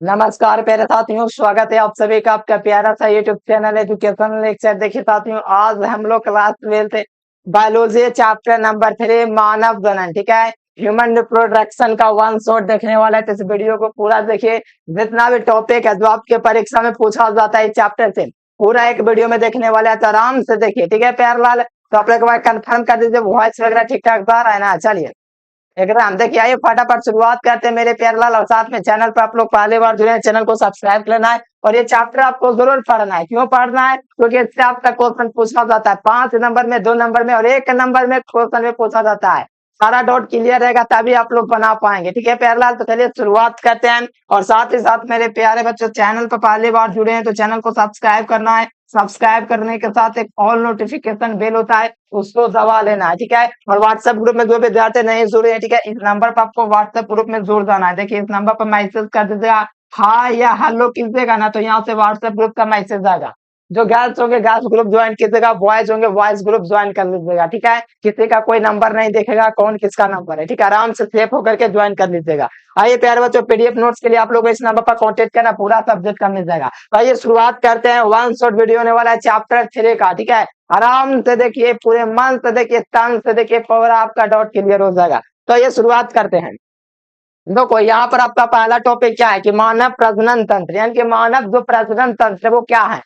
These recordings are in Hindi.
नमस्कार प्यारे साथियों, स्वागत है आप सभी का आपका प्यारा सा यूट्यूब चैनल एजुकेशन लेक्चर। देखिए साथियों, आज हम लोग क्लास 12 बायोलॉजी चैप्टर नंबर 3 मानव जनन, ठीक है, ह्यूमन रिप्रोडक्शन का वन शॉट देखने वाला है। तो इस वीडियो को पूरा देखिए। जितना भी टॉपिक है जो आपके परीक्षा में पूछा जाता है इस चैप्टर से, पूरा एक वीडियो में देखने वाला है, तो आराम से देखिए, ठीक है प्यारलाल। तो आप लोग एक बार कंफर्म कर दीजिए वॉइस वगैरह ठीक ठाक आ रहा है ना। चलिए एकदम देखिए, आइए फटाफट शुरुआत करते हैं मेरे प्यारे लाल। और साथ में चैनल पर आप लोग पहली बार जुड़े हैं, चैनल को सब्सक्राइब करना है। और ये चैप्टर आपको जरूर पढ़ना है। क्यों पढ़ना है? क्योंकि इससे आपका क्वेश्चन पूछा जाता है 5 नंबर में, 2 नंबर में और 1 नंबर में क्वेश्चन में पूछा जाता है। सारा डाउट क्लियर रहेगा तभी आप लोग बना पाएंगे, ठीक है प्यारे लाल। तो चलिए शुरुआत करते हैं। और साथ ही साथ मेरे प्यारे बच्चों, चैनल पर पहली बार जुड़े हैं तो चैनल को सब्सक्राइब करना है। सब्सक्राइब करने के साथ एक ऑल नोटिफिकेशन बेल होता है, उसको दबा लेना है, ठीक है। और व्हाट्सएप ग्रुप में जो विद्यार्थी नहीं जुड़े हैं, ठीक है, इस नंबर पर आपको व्हाट्सएप ग्रुप में जुड़ जाना है। देखिए इस नंबर पर मैसेज कर दीजिएगा, हाय या हेलो कीजिएगा ना, तो यहाँ से व्हाट्सएप ग्रुप का मैसेज आएगा। जो गर्ल्स होंगे गर्ल्स ग्रुप ज्वाइन कीजिएगा, बॉयज होंगे बॉयज ग्रुप ज्वाइन कर लीजिएगा, ठीक है। किसी का कोई नंबर नहीं देखेगा कौन किसका नंबर है, ठीक है। आराम से सेफ होकर के ज्वाइन कर लीजिएगा। आइए प्यारे बच्चों, पीडीएफ नोट्स के लिए आप लोग इस नंबर पर कॉन्टेक्ट करना, पूरा सब्जेक्ट का मिल जाएगा। तो आइए शुरुआत करते हैं। वन शॉट वीडियो होने वाला है चैप्टर 3 का, ठीक है। आराम से देखिए, पूरे मन से देखिए, तन से देखिए, पूरा आपका डाउट क्लियर हो जाएगा। तो ये शुरुआत करते हैं। देखो यहाँ पर आपका पहला टॉपिक क्या है कि मानव प्रजनन तंत्र, यानी कि मानव जो प्रजनन तंत्र है वो क्या है।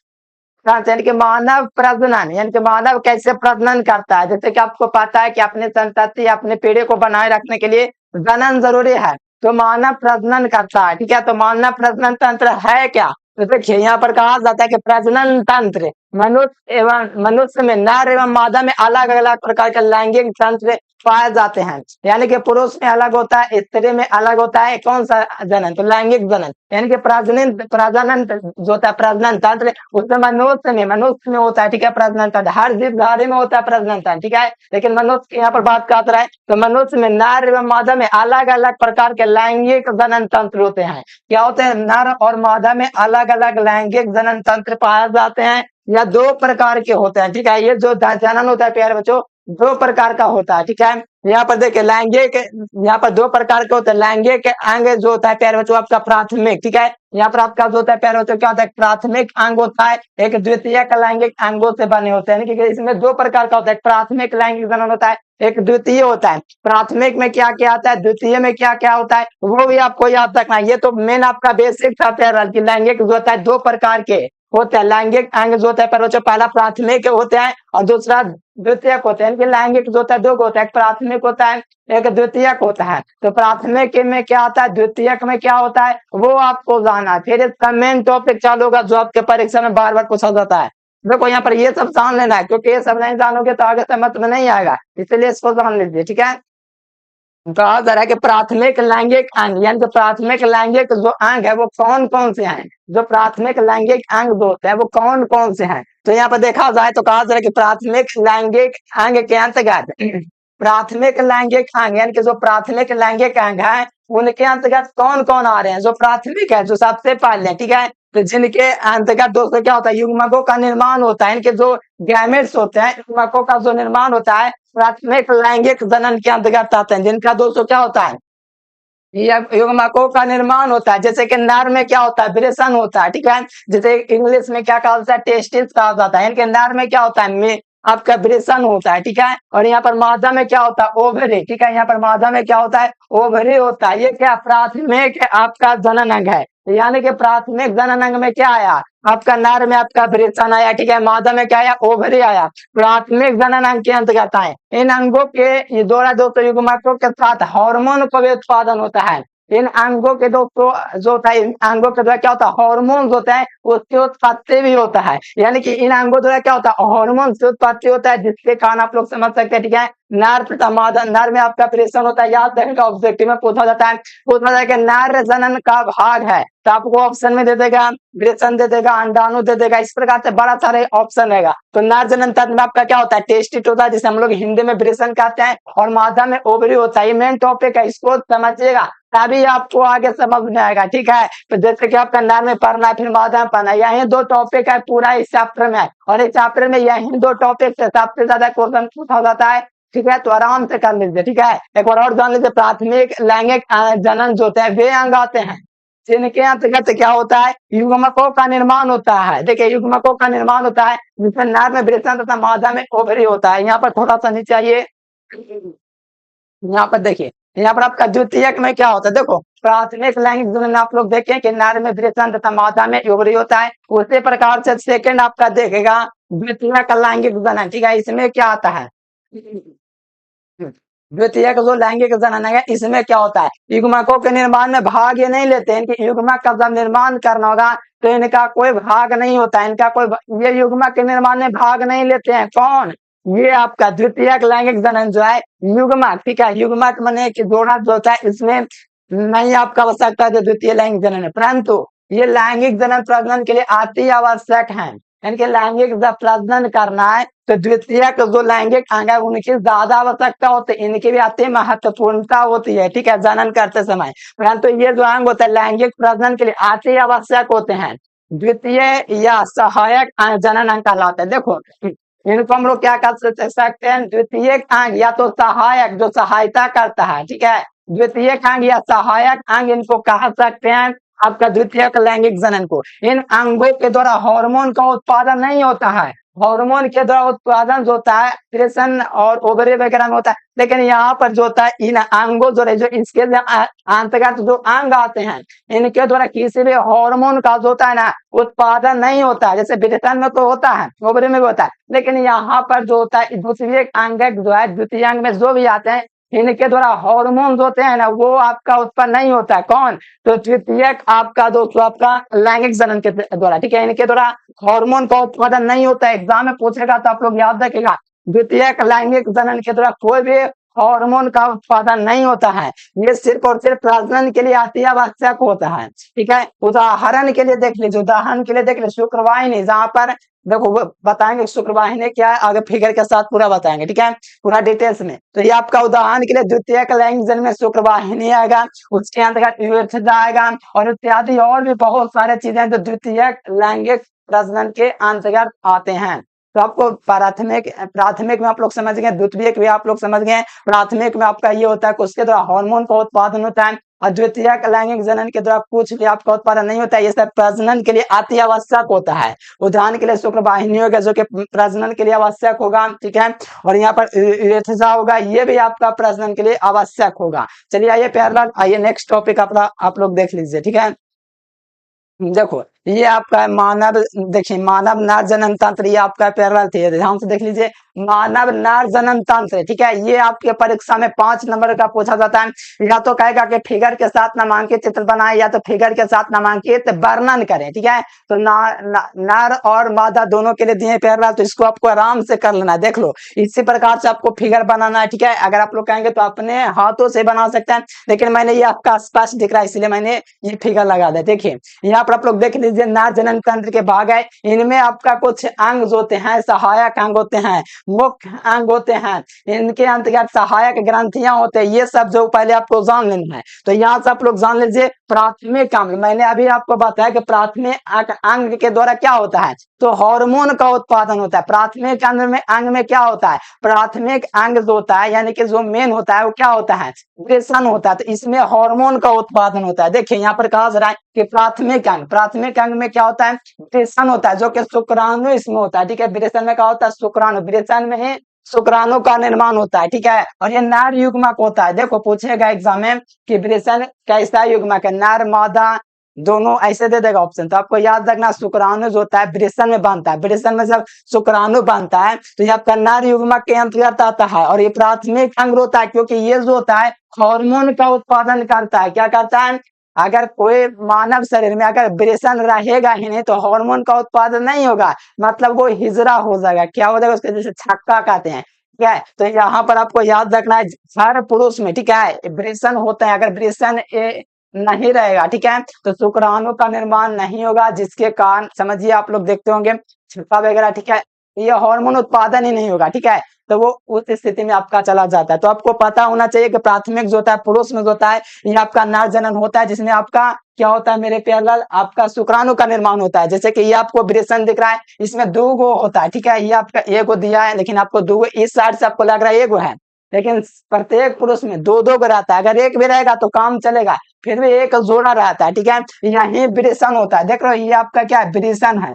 यानी कि मानव प्रजनन, यानी कि मानव कैसे प्रजनन करता है। जैसे कि आपको पता है कि अपने संतति अपने पीढ़ी को बनाए रखने के लिए जनन जरूरी है, तो मानव प्रजनन करता है, ठीक है। तो मानव प्रजनन तंत्र है क्या? तो देखिए यहाँ पर कहा जाता है कि प्रजनन तंत्र मनुष्य में नर एवं मादा में अलग अलग प्रकार के लैंगिक तंत्र पाए जाते हैं। यानी कि पुरुष में अलग होता है, स्त्री में अलग होता है। कौन सा जनन? तो लैंगिक जनन, यानी कि प्रजनन प्रजनन जो होता है प्रजनन तंत्र, उसमें मनुष्य में होता है, ठीक है। प्रजनन तंत्र हर जीवधारी में होता है प्रजनन तंत्र, ठीक है। लेकिन मनुष्य की यहाँ पर बात कर रहा है, तो मनुष्य में नर एवं मादा में अलग अलग प्रकार के लैंगिक जनन तंत्र होते हैं। क्या होते हैं? नर और मादा में अलग अलग लैंगिक जनन तंत्र पाए जाते हैं, या 2 प्रकार के होते हैं, ठीक है। ये जो जनन होता है प्यारे बच्चों 2 प्रकार का होता है, ठीक है। यहाँ पर देखिए लैंगिक, यहाँ पर 2 प्रकार के होते हैं। लैंगिक अंग जो होता है प्यारे बच्चों आपका प्राथमिक, ठीक है। यहाँ पर आपका जो होता है प्यारे बच्चों क्या होता है? प्राथमिक अंग होता है, एक द्वितीयक लैंगिक अंगों से बने होते हैं, क्योंकि इसमें 2 प्रकार का होता है। प्राथमिक लैंगिक जनन होता है, एक द्वितीय होता है। प्राथमिक में क्या क्या आता है, द्वितीय में क्या क्या होता है, वो भी आपको याद रखना है। ये तो मेन आपका बेसिक था प्यारे, कि लैंगिक जो होता है 2 प्रकार के होते हैं। लैंगिक अंग जो होता है पर पहला प्राथमिक होते हैं और दूसरा द्वितीयक होते हैं। लैंगिक जो होता है 2 होता है, एक प्राथमिक होता है एक द्वितीयक होता है। तो प्राथमिक में क्या आता है, द्वितीयक में क्या होता है, वो आपको जानना है। फिर इसका मेन टॉपिक चालू होगा जो आपके परीक्षा में बार बार पूछा जाता है। देखो यहाँ पर ये सब जान लेना है, क्योंकि ये सब नहीं जानोगे तो आगे समझ में नहीं आएगा, इसलिए इसको जान लीजिए, ठीक है। कहा जा रहा है कि प्राथमिक लैंगिक अंग, यानी कि प्राथमिक लैंगिक जो अंग है वो कौन कौन से हैं। जो प्राथमिक लैंगिक अंग जो होते हैं वो कौन कौन से हैं, तो यहाँ पर देखा जाए तो कहा जा रहा है कि प्राथमिक लैंगिक अंग के अंतर्गत प्राथमिक लैंगिक अंग, यानी कि जो प्राथमिक लैंगिक अंग है उनके अंतर्गत कौन कौन आ रहे हैं। जो प्राथमिक है, जो सबसे पहले, ठीक है, तो जिनके अंतर्गत दोस्तों क्या होता है, युग्मकों का निर्माण होता है। इनके जो गैमेट्स होते हैं, युग्मकों का जो निर्माण होता है प्राथमिक लैंगिक जनन के अंतर्गत आते हैं, जिनका दोस्तों क्या होता है, युग्मकों का निर्माण होता है। जैसे कि नर में क्या होता है, विरेचन होता है, ठीक है। जैसे इंग्लिश में क्या कहा जाता है, टेस्टिस कहा जाता है। इनके नर में क्या होता है, आपका विरेचन होता है, ठीक है। और यहाँ पर मादा में क्या होता है, ओवरी, ठीक है। यहाँ पर मादा में क्या होता है, ओवरी होता है। ये क्या प्राथमिक आपका जनन अंग है। यानी कि प्राथमिक जनन अंग में क्या आया, आपका नर में आपका विरेचन आया, ठीक है। मादा में क्या आया, ओवरी आया। प्राथमिक जनन अंग के अंतर्गत आए। इन अंगों के ये दोनों दोस्तों युग्मकों के साथ हार्मोन का भी उत्पादन होता है। इन अंगों के दोस्तों जो होता है, इन अंगों के द्वारा क्या होता है, हार्मोन होता है, उसकी उत्पत्ति भी होता है। यानी कि इन अंगों द्वारा क्या होता है, हार्मोन से उत्पत्ति होता है, जिसके कारण आप लोग समझ सकते हैं, ठीक है। नर तथा मादा, नर में आपका प्रेषण होता है, याद रखने का ऑब्जेक्टिव में पूछा जाता है। पूछा जाता है कि नर जनन का भाग है, तो आपको ऑप्शन में दे देगा वृषण दे देगा, अंडाणु दे देगा, इस प्रकार से बड़ा सारे ऑप्शन रहेगा। तो नर जनन तंत्र में आपका क्या होता है, टेस्टिट होता है, जिसे हम लोग हिंदी में वृषण कहते हैं, और मादा में ओवरी होता है। ये मेन टॉपिक है, इसको समझिएगा तभी आपको आगे समझ में आएगा, ठीक है। तो जैसे कि आपका नर में पढ़ना है, फिर मादा में पढ़ना है, यही 2 टॉपिक है पूरा इस चैप्टर में, और इस चैप्टर में यही 2 टॉपिक से सबसे ज्यादा क्वेश्चन पूछा जाता है, ठीक है। तो आराम से कर लीजिए, ठीक है। एक बार और जान लीजिए, प्राथमिक लैंगिक जनन जो होते हैं वे अंग आते हैं जिनके अंतर्गत क्या होता है, युग्मकों का निर्माण होता है। देखिए युग्मकों का निर्माण होता है जिसमें नर में वृषण तथा मादा में ओवरी होता है। यहाँ पर थोड़ा सा नीचे आइए, यहाँ पर देखिए, यहाँ पर आपका द्वितीयक में क्या होता है, देखो प्राथमिक लैंगिक जनन आप लोग देखें कि नर में वृषण तथा मादा में ओवरी होता है। उसी प्रकार से सेकंड आपका देखेगा द्वितीयक लैंगिक जनन, ठीक है। इसमें क्या आता है, द्वितीयक जो लैंगिक जनन है इसमें क्या होता है, युग्मकों के निर्माण में भाग ये नहीं लेते हैं। इनके युग्मक का जब निर्माण करना होगा तो इनका कोई भाग नहीं होता है, इनका कोई, ये युग्मक के निर्माण में भाग नहीं लेते हैं। कौन, ये आपका द्वितीयक लैंगिक जनन जो है युग्मक, ठीक है। युग्मक माने कि जोड़ा जो होता है इसमें नहीं आपका आवश्यकता जो द्वितीय लैंगिक जनन है, परंतु ये लैंगिक जनन प्रजनन के लिए अति आवश्यक है। इनके लैंगिक जब प्रजनन करना है तो द्वितीयक जो लैंगिक अंग है उनकी ज्यादा आवश्यकता होती है, इनकी भी अति महत्वपूर्णता होती है, ठीक है, जनन करते समय। परंतु ये जो अंग होता है लैंगिक प्रजनन के लिए अति आवश्यक होते हैं, द्वितीय या सहायक जनन अंग कहलाते हैं। देखो इनको हम लोग क्या कर सकते हैं, द्वितीय अंग या तो सहायक जो सहायता करता है, ठीक है, द्वितीय अंग या सहायक अंग इनको कह सकते हैं आपका द्वितीयक लैंगिक जनन को। इन अंगों के द्वारा हार्मोन का उत्पादन नहीं होता है, हार्मोन के द्वारा उत्पादन जो होता है वृषण और ओवरी वगैरह में होता है, लेकिन यहाँ पर जो होता है इन अंगों जो इसके अंतर्गत जो अंग आते हैं इनके द्वारा किसी भी हार्मोन का जो होता है ना उत्पादन नहीं होता है। जैसे वृषण में तो होता है, ओवरी में भी होता है, लेकिन यहाँ पर जो होता है दूसरी अंग जो है द्वितीय अंग में जो भी आते हैं इनके द्वारा हार्मोन होते हैं ना वो आपका उत्पन्न नहीं होता है। कौन, तो द्वितीयक आपका दोस्तों आपका लैंगिक जनन के द्वारा, ठीक है, इनके द्वारा हार्मोन का उत्पादन नहीं होता है। एग्जाम में पूछेगा तो आप लोग याद रखिएगा द्वितीयक लैंगिक जनन के द्वारा कोई भी हार्मोन का उत्पादन नहीं होता है, ये सिर्फ और सिर्फ प्रजनन के लिए अति आवश्यक होता है, ठीक है। उदाहरण के लिए देख लीजिए, उदाहरण के लिए देख लीजिए शुक्रवाहिनी, जहाँ पर देखो वो बताएंगे शुक्रवाहिनी क्या है आगे फिगर के साथ पूरा बताएंगे, ठीक है, पूरा डिटेल्स में। तो ये आपका उदाहरण के लिए द्वितीयक लैंगिक जनन में शुक्रवाहिनी आएगा, उसके अंतर्गत यूरेथ्रा आएगा और इत्यादि और भी बहुत सारे चीजें जो द्वितीयक लैंगिक प्रजनन के अंतर्गत आते हैं। तो आपको प्राथमिक में आप लोग समझ गए, द्वितीयक भी आप लोग समझ गए। प्राथमिक में आपका ये होता है कि उसके द्वारा हार्मोन का उत्पादन होता है और द्वितीयक लैंगिक जनन के द्वारा कुछ भी आपका उत्पादन नहीं होता है, ये सब प्रजनन के लिए अति आवश्यक होता है। उदाहरण के लिए शुक्रवाहिनी होगा जो कि प्रजनन के लिए आवश्यक होगा, ठीक है, और यहाँ पर यूरेथ्रा होगा ये भी आपका प्रजनन के लिए आवश्यक होगा। चलिए आइए प्यारे, आइए नेक्स्ट टॉपिक अपना आप लोग देख लीजिए, ठीक है। देखो ये आपका मानव, देखिए मानव नर जनन तंत्र, ये आपका पैरेलल थे, ध्यान से देख लीजिए मानव नर जनन तंत्र, ठीक है। ये आपके परीक्षा में 5 नंबर का पूछा जाता है। या तो कहेगा कि फिगर के साथ नामांकित चित्र बनाए या तो फिगर के साथ नामांकित वर्णन करें, ठीक है। तो नर और मादा दोनों के लिए दिए पैरेलल, तो इसको आपको आराम से कर लेना है। देख लो इसी प्रकार से आपको फिगर बनाना है, ठीक है। अगर आप लोग कहेंगे तो अपने हाथों से बना सकते हैं, लेकिन मैंने ये आपका स्पष्ट दिख रहा है इसलिए मैंने ये फिगर लगा दिया। देखिए यहाँ पर आप लोग देख लीजिए नर जनन तंत्र के भाग है, इनमें आपका कुछ अंग होते हैं सहायक अंग होते हैं, मुख्य अंग होते हैं, इनके अंतर्गत सहायक ग्रंथियां होते हैं। ये सब जो पहले आपको जान लेना है। तो यहाँ से आप लोग जान लीजिए प्राथमिक अंग, मैंने अभी आपको बताया कि प्राथमिक अंग के द्वारा क्या होता है, तो हार्मोन का उत्पादन होता है। प्राथमिक अंग में क्या होता है, प्राथमिक अंग जो होता है यानी कि जो मेन होता है वो क्या होता है, वृषण होता है, तो इसमें हार्मोन का उत्पादन होता है। देखिए यहाँ पर कहा जा रहा है कि प्राथमिक अंग में क्या होता है, वृषण होता है जो कि शुक्राणु इसमें होता है, ठीक है। वृषण में क्या होता है, शुक्राणु, वृषण में ही शुक्राणु का निर्माण होता है, ठीक है। और ये नर युग्मक होता है। देखो पूछेगा एग्जाम में कि वृषण कैसा युग्मक है, नर मादा दोनों ऐसे दे देगा ऑप्शन, तो आपको याद रखना शुक्राणु जो होता है वृषण में बनता है, वृषण में जब शुक्राणु बनता है तो यह आपका नर युग्मक के अंतर्गत आता है। और ये प्राथमिक अंग होता है क्योंकि ये जो होता है हार्मोन का उत्पादन करता है। क्या करता है, अगर कोई मानव शरीर में अगर वृषण रहेगा ही नहीं तो हार्मोन का उत्पादन नहीं होगा, मतलब वो हिजरा हो जाएगा, क्या हो जाएगा उसके जैसे छक्का कहते हैं, ठीक है। तो यहाँ पर आपको याद रखना है हर पुरुष में, ठीक है, वृषण होता है, अगर वृषण नहीं रहेगा, ठीक है, तो शुक्राणु का निर्माण नहीं होगा, जिसके कारण समझिए आप लोग देखते होंगे छक्का वगैरह, ठीक है, ये हार्मोन उत्पादन ही नहीं होगा, ठीक है, तो वो उस स्थिति में आपका चला जाता है। तो आपको पता होना चाहिए कि प्राथमिक जो होता है पुरुष में जो होता है ये आपका नर जनन होता है, जिसमें आपका क्या होता है मेरे प्यारे, आपका शुक्राणु का निर्माण होता है। जैसे कि ये आपको वृषण दिख रहा है, इसमें 2 गो होता है, ठीक है, ये आपका एगो दिया है लेकिन आपको 2 गो इस साइड से आपको लग रहा है एगो है, लेकिन प्रत्येक पुरुष में दो दो को रहता है। अगर एक भी रहेगा तो काम चलेगा, फिर भी एक जोड़ा रहता है, ठीक है। यही वृषण होता है, देख रहे हो ये आपका क्या है, वृषण है।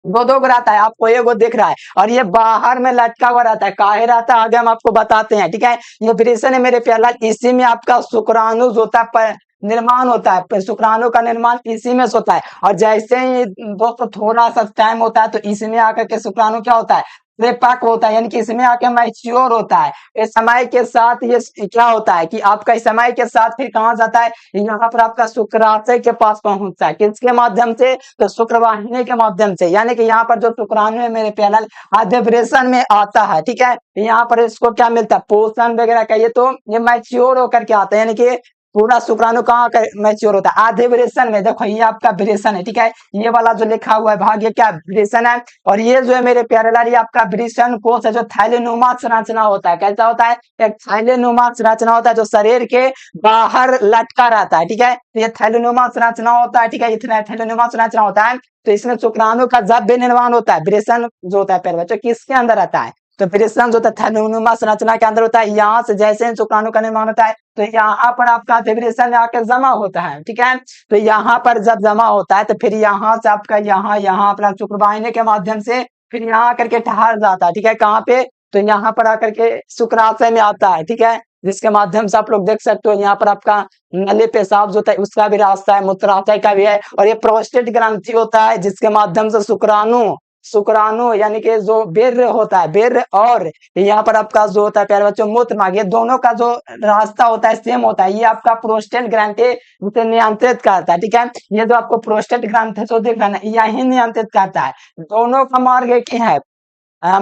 दो दो को रहता है, आपको एगो दिख रहा है, और ये बाहर में लटका हुआ रहता है, काहे रहता है आगे हम आपको बताते हैं, ठीक है। ये वृषण है मेरे प्यारे लाल, इसी में आपका शुक्राणु होता है, निर्माण होता है, शुक्राणु का निर्माण इसी में से होता है। और जैसे ही दोस्तों थोड़ा सा टाइम होता है तो इसमें आकर के शुक्राणु क्या होता है, परिपक्व होता है, यानी कि इसमें आके मैच्योर होता है। इस समय के साथ ये क्या होता है कि आपका इस समय के साथ फिर कहाँ जाता है, यहाँ पर आपका शुक्राशय के पास पहुंचता है, किसके माध्यम से, तो शुक्रवाहिनी के माध्यम से। यानी कि यहाँ पर जो शुक्राणु है मेरे प्यारे अधिवृषण में आता है, ठीक है। यहाँ पर इसको क्या मिलता है, पोषण वगैरह का, ये तो ये मैच्योर होकर के आता है, यानी कि पूरा शुक्राणु कहाँ का मैच्योर होता है, अधिवृषण में। देखो ये आपका वृषण है, ठीक है, ये वाला जो लिखा हुआ है भाग ये क्या वृषण है। और ये जो है मेरे प्यारे लाल ये आपका वृषण कोष है, जो थैलेनुमा संरचना होता है। कैसा होता है, एक थैलेनुमा संरचना होता है जो शरीर के बाहर लटका रहता है, ठीक है। तो ये थैलेनुमा संरचना होता है, ठीक है, इतना थैलेनुमा संरचना होता है। तो इसमें शुक्राणु का जब भी निर्माण होता है, वृषण जो होता है प्यारे बच्चों किसके अंदर रहता है, तो वृषण जो होता है थैलेनुमा संरचना के अंदर होता है। यहाँ से जैसे ही शुक्राणु का निर्माण होता है तो यहाँ पर आपका वृषण आकर जमा होता है, ठीक है। तो यहाँ पर जब जमा होता है तो फिर यहाँ से आपका यहाँ अपना शुक्रवाहिनी के माध्यम से फिर यहाँ आकर के ठहर जाता है, ठीक है। कहाँ पे, तो यहाँ पर आकर के शुक्राशय में आता है, ठीक है, जिसके माध्यम से आप लोग देख सकते हो यहाँ पर आपका नली पेशाब जो होता है उसका भी रास्ता है, मूत्राशय का भी है। और ये प्रोस्टेट ग्रंथि होता है जिसके माध्यम से शुक्राणु शुक्राणु यानी कि जो वीर्य होता है, वीर्य और यहाँ पर आपका जो होता है प्यारे बच्चों मूत्र मार्ग, ये दोनों का जो रास्ता होता है सेम होता है। ये आपका प्रोस्टेट ग्रंथि जिसे नियंत्रित करता है, ठीक है। ये जो आपको प्रोस्टेट ग्रंथि जो दिख रहा है यही नियंत्रित करता है। दोनों का मार्ग एक ही है,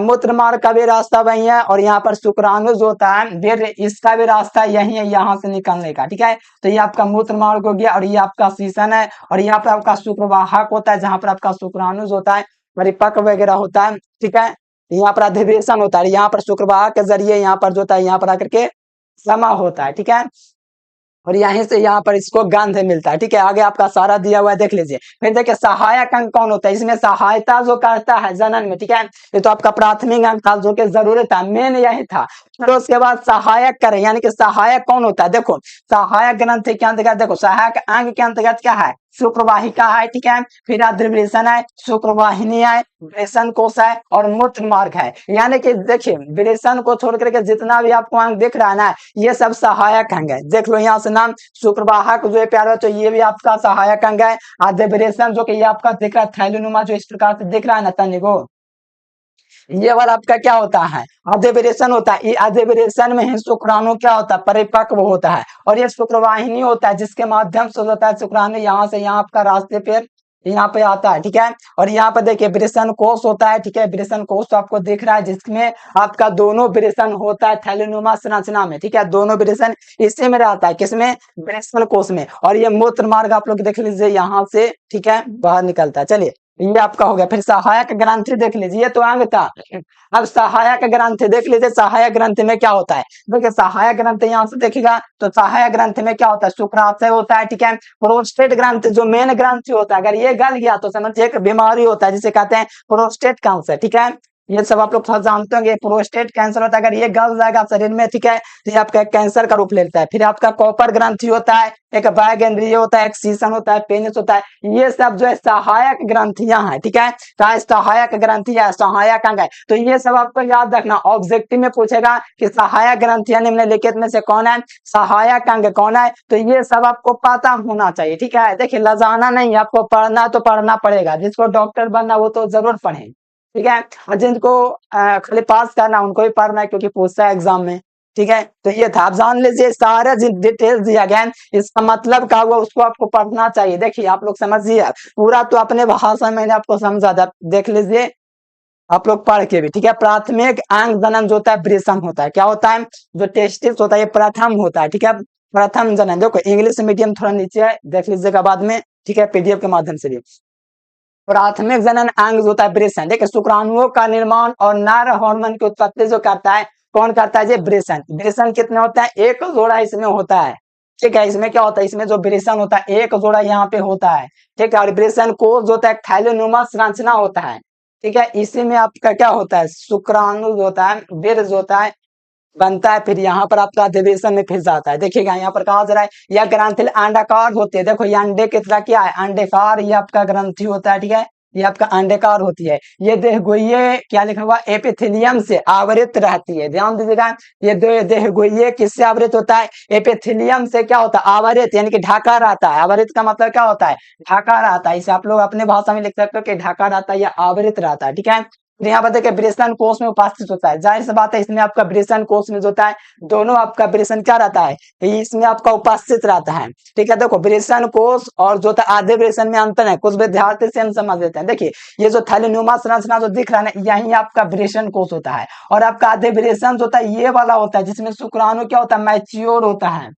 मूत्र मार्ग का भी रास्ता वही है, और यहाँ पर शुक्राणु जो होता है वीर्य इसका भी रास्ता यही है यहाँ से निकलने का, ठीक है। तो ये आपका मूत्र मार्ग हो गया, और ये आपका शीशन है, और यहाँ पर आपका शुक्रवाहक होता है जहां पर आपका शुक्राणु जो होता है परिपक्व वगैरह होता है, ठीक है। यहाँ पर अधिवेशन होता है, यहाँ पर शुक्रवाहक के जरिए यहाँ पर जो होता है यहाँ पर आकर के जमा होता है, ठीक है। और यहीं से यहाँ पर इसको गंध मिलता है, ठीक है। आगे आपका सारा दिया हुआ है देख लीजिए। फिर देखिए सहायक अंग कौन होता है, इसमें सहायता जो करता है जनन में, ठीक है। ये तो आपका प्राथमिक अंग था जो कि जरूरत था, मेन यही था। फिर उसके बाद सहायक करें, यानी कि सहायक कौन होता है, देखो सहायक ग्रंथि के अंतर्गत, देखो सहायक अंग के अंतर्गत क्या है, शुक्रवाहिका है, ठीक है। फिर अधिवृषण है, शुक्रवाहिनी है, वृषण कोश है, और मूत्र मार्ग है। यानी कि देखिए वृषण को छोड़ करके जितना भी आपको अंग दिख रहा है ना ये सब सहायक अंग है। देख लो यहाँ से नाम शुक्रवाहक जो है प्यारे तो ये भी आपका सहायक अंग है। अधिवृषण जो कि ये आपका दिख रहा है थैलेनुमा जो इस प्रकार से दिख रहा है ना तन्नी को, ये वाला आपका क्या होता है, अधिवृषण होता है। ये अधिवृषण में ही शुक्राणु क्या होता है, परिपक्व होता है। और ये शुक्रवाहिनी होता है जिसके माध्यम से होता है शुक्राणु यहाँ से यहाँ आपका रास्ते पे यहाँ पे आता है, ठीक है। और यहाँ पे देखिए वृषण कोष होता है, ठीक है। वृषण कोष तो आपको दिख रहा है जिसमें आपका दोनों वृषण होता है थैलेनुमा संरचना में, ठीक है। दोनों वृषण इसी में रहता है, किसमें, वृषण कोष में। और ये मूत्र मार्ग आप लोग देख लीजिए यहाँ से, ठीक है, बाहर निकलता है। चलिए ये आपका हो गया। फिर सहायक ग्रंथि देख लीजिए, ये तो अंग था। अब सहायक ग्रंथि देख लीजिए, सहायक ग्रंथि में क्या होता है, देखिए सहायक ग्रंथि यहाँ से देखिएगा तो सहायक ग्रंथि में क्या होता है, शुक्राशय होता है, ठीक है। प्रोस्टेट ग्रंथि जो मेन ग्रंथि होता है अगर ये गल गया तो समझिए एक बीमारी होता है जिसे कहते हैं प्रोस्टेट कैंसर, ठीक है। ये सब आप लोग थोड़ा जानते होंगे, प्रोस्टेट कैंसर होता है अगर ये गल जाएगा शरीर में, ठीक है, तो ये आपका कैंसर का रूप लेता है। फिर आपका कॉपर ग्रंथि होता है, एक बाह्यकेंद्रीय होता है, एक शीशन होता है, पेनिस होता है। ये सब जो है सहायक ग्रंथियां हैं, ठीक है। तो सहायक ग्रंथि है, सहायक अंग है। तो ये सब आपको याद रखना, ऑब्जेक्टिव में पूछेगा कि सहायक ग्रंथियां निम्नलिखित में से कौन है, सहायक अंग कौन है। तो ये सब आपको पता होना चाहिए, ठीक है। देखिए लजाना नहीं, आपको पढ़ना तो पढ़ना पड़ेगा, जिसको डॉक्टर बनना वो तो जरूर पढ़े, ठीक है। और जिनको खाली पास करना उनको भी पढ़ना है क्योंकि पूछता है एग्जाम में, ठीक है। तो ये था, आप जान लीजिए सारा डिटेल्स दिया गया है, इसका मतलब क्या हुआ उसको आपको पढ़ना चाहिए। देखिए आप लोग समझिए पूरा तो अपने भाषा में मैंने आपको समझा था, देख लीजिए आप लोग पढ़ के भी, ठीक है। प्राथमिक अंग जनन जो होता है वृषण होता है, क्या होता है, जो टेस्टिस होता है ये प्रथम होता है, ठीक है। प्रथम जनन, देखो इंग्लिश मीडियम थोड़ा नीचे है, देख लीजिएगा बाद में, ठीक है, पीडीएफ के माध्यम से भी। प्राथमिक जनन अंग जो होता है वृषण, देखिए शुक्राणुओं का निर्माण और नर हार्मोन की उत्पत्ति जो करता है कौन करता है, ये वृषण। वृषण कितने होता है, एक जोड़ा इसमें होता है, ठीक है। इसमें क्या होता है, इसमें जो वृषण होता है एक जोड़ा यहाँ पे होता है, ठीक है। और वृषण कोष जो होता है थैलेनुमा संरचना होता है, ठीक है। इसी में आपका क्या होता है, शुक्राणु जो होता है वीर्य जो होता है बनता है, फिर यहाँ पर आपका अधिवेशन में फिर जाता है। देखिएगा यहाँ पर कहा जा रहा है यह ग्रंथि अंडाकार होती है। देखो ये अंडे की तरह क्या है, अंडेकार ये आपका ग्रंथि होता है, ठीक है, ये आपका अंडेकार होती है। ये देहगोइये क्या लिखा हुआ, एपिथेलियम से आवृत रहती है। ध्यान दीजिएगा, ये देहगोइये किससे आवृत होता है, एपिथेलियम से क्या होता है, आवृत यानी कि ढका रहता है। आवृत का मतलब क्या होता है, ढका रहता है। इसे आप लोग अपने भाषा में लिख सकते हो कि ढका रहता है या आवृत रहता है, ठीक है। तो यहाँ पर देखिए ब्रेसन कोष में उपस्थित होता है। जाहिर सी बात है इसमें आपका ब्रेसन कोष में जो होता है दोनों आपका ब्रेसन क्या रहता है, इसमें आपका उपस्थित रहता है, ठीक है। देखो ब्रेसन कोष और जो होता है आधे ब्रेसन में अंतर है, कुछ विद्यार्थी से हम समझ लेते हैं। देखिए ये जो थैलीनुमा संरचना जो दिख रहा है ना, यही आपका ब्रेसन कोष होता है। और आपका आधे ब्रेसन जो होता है ये वाला होता है जिसमें शुक्राणु क्या होता है, मैच्योर होता है,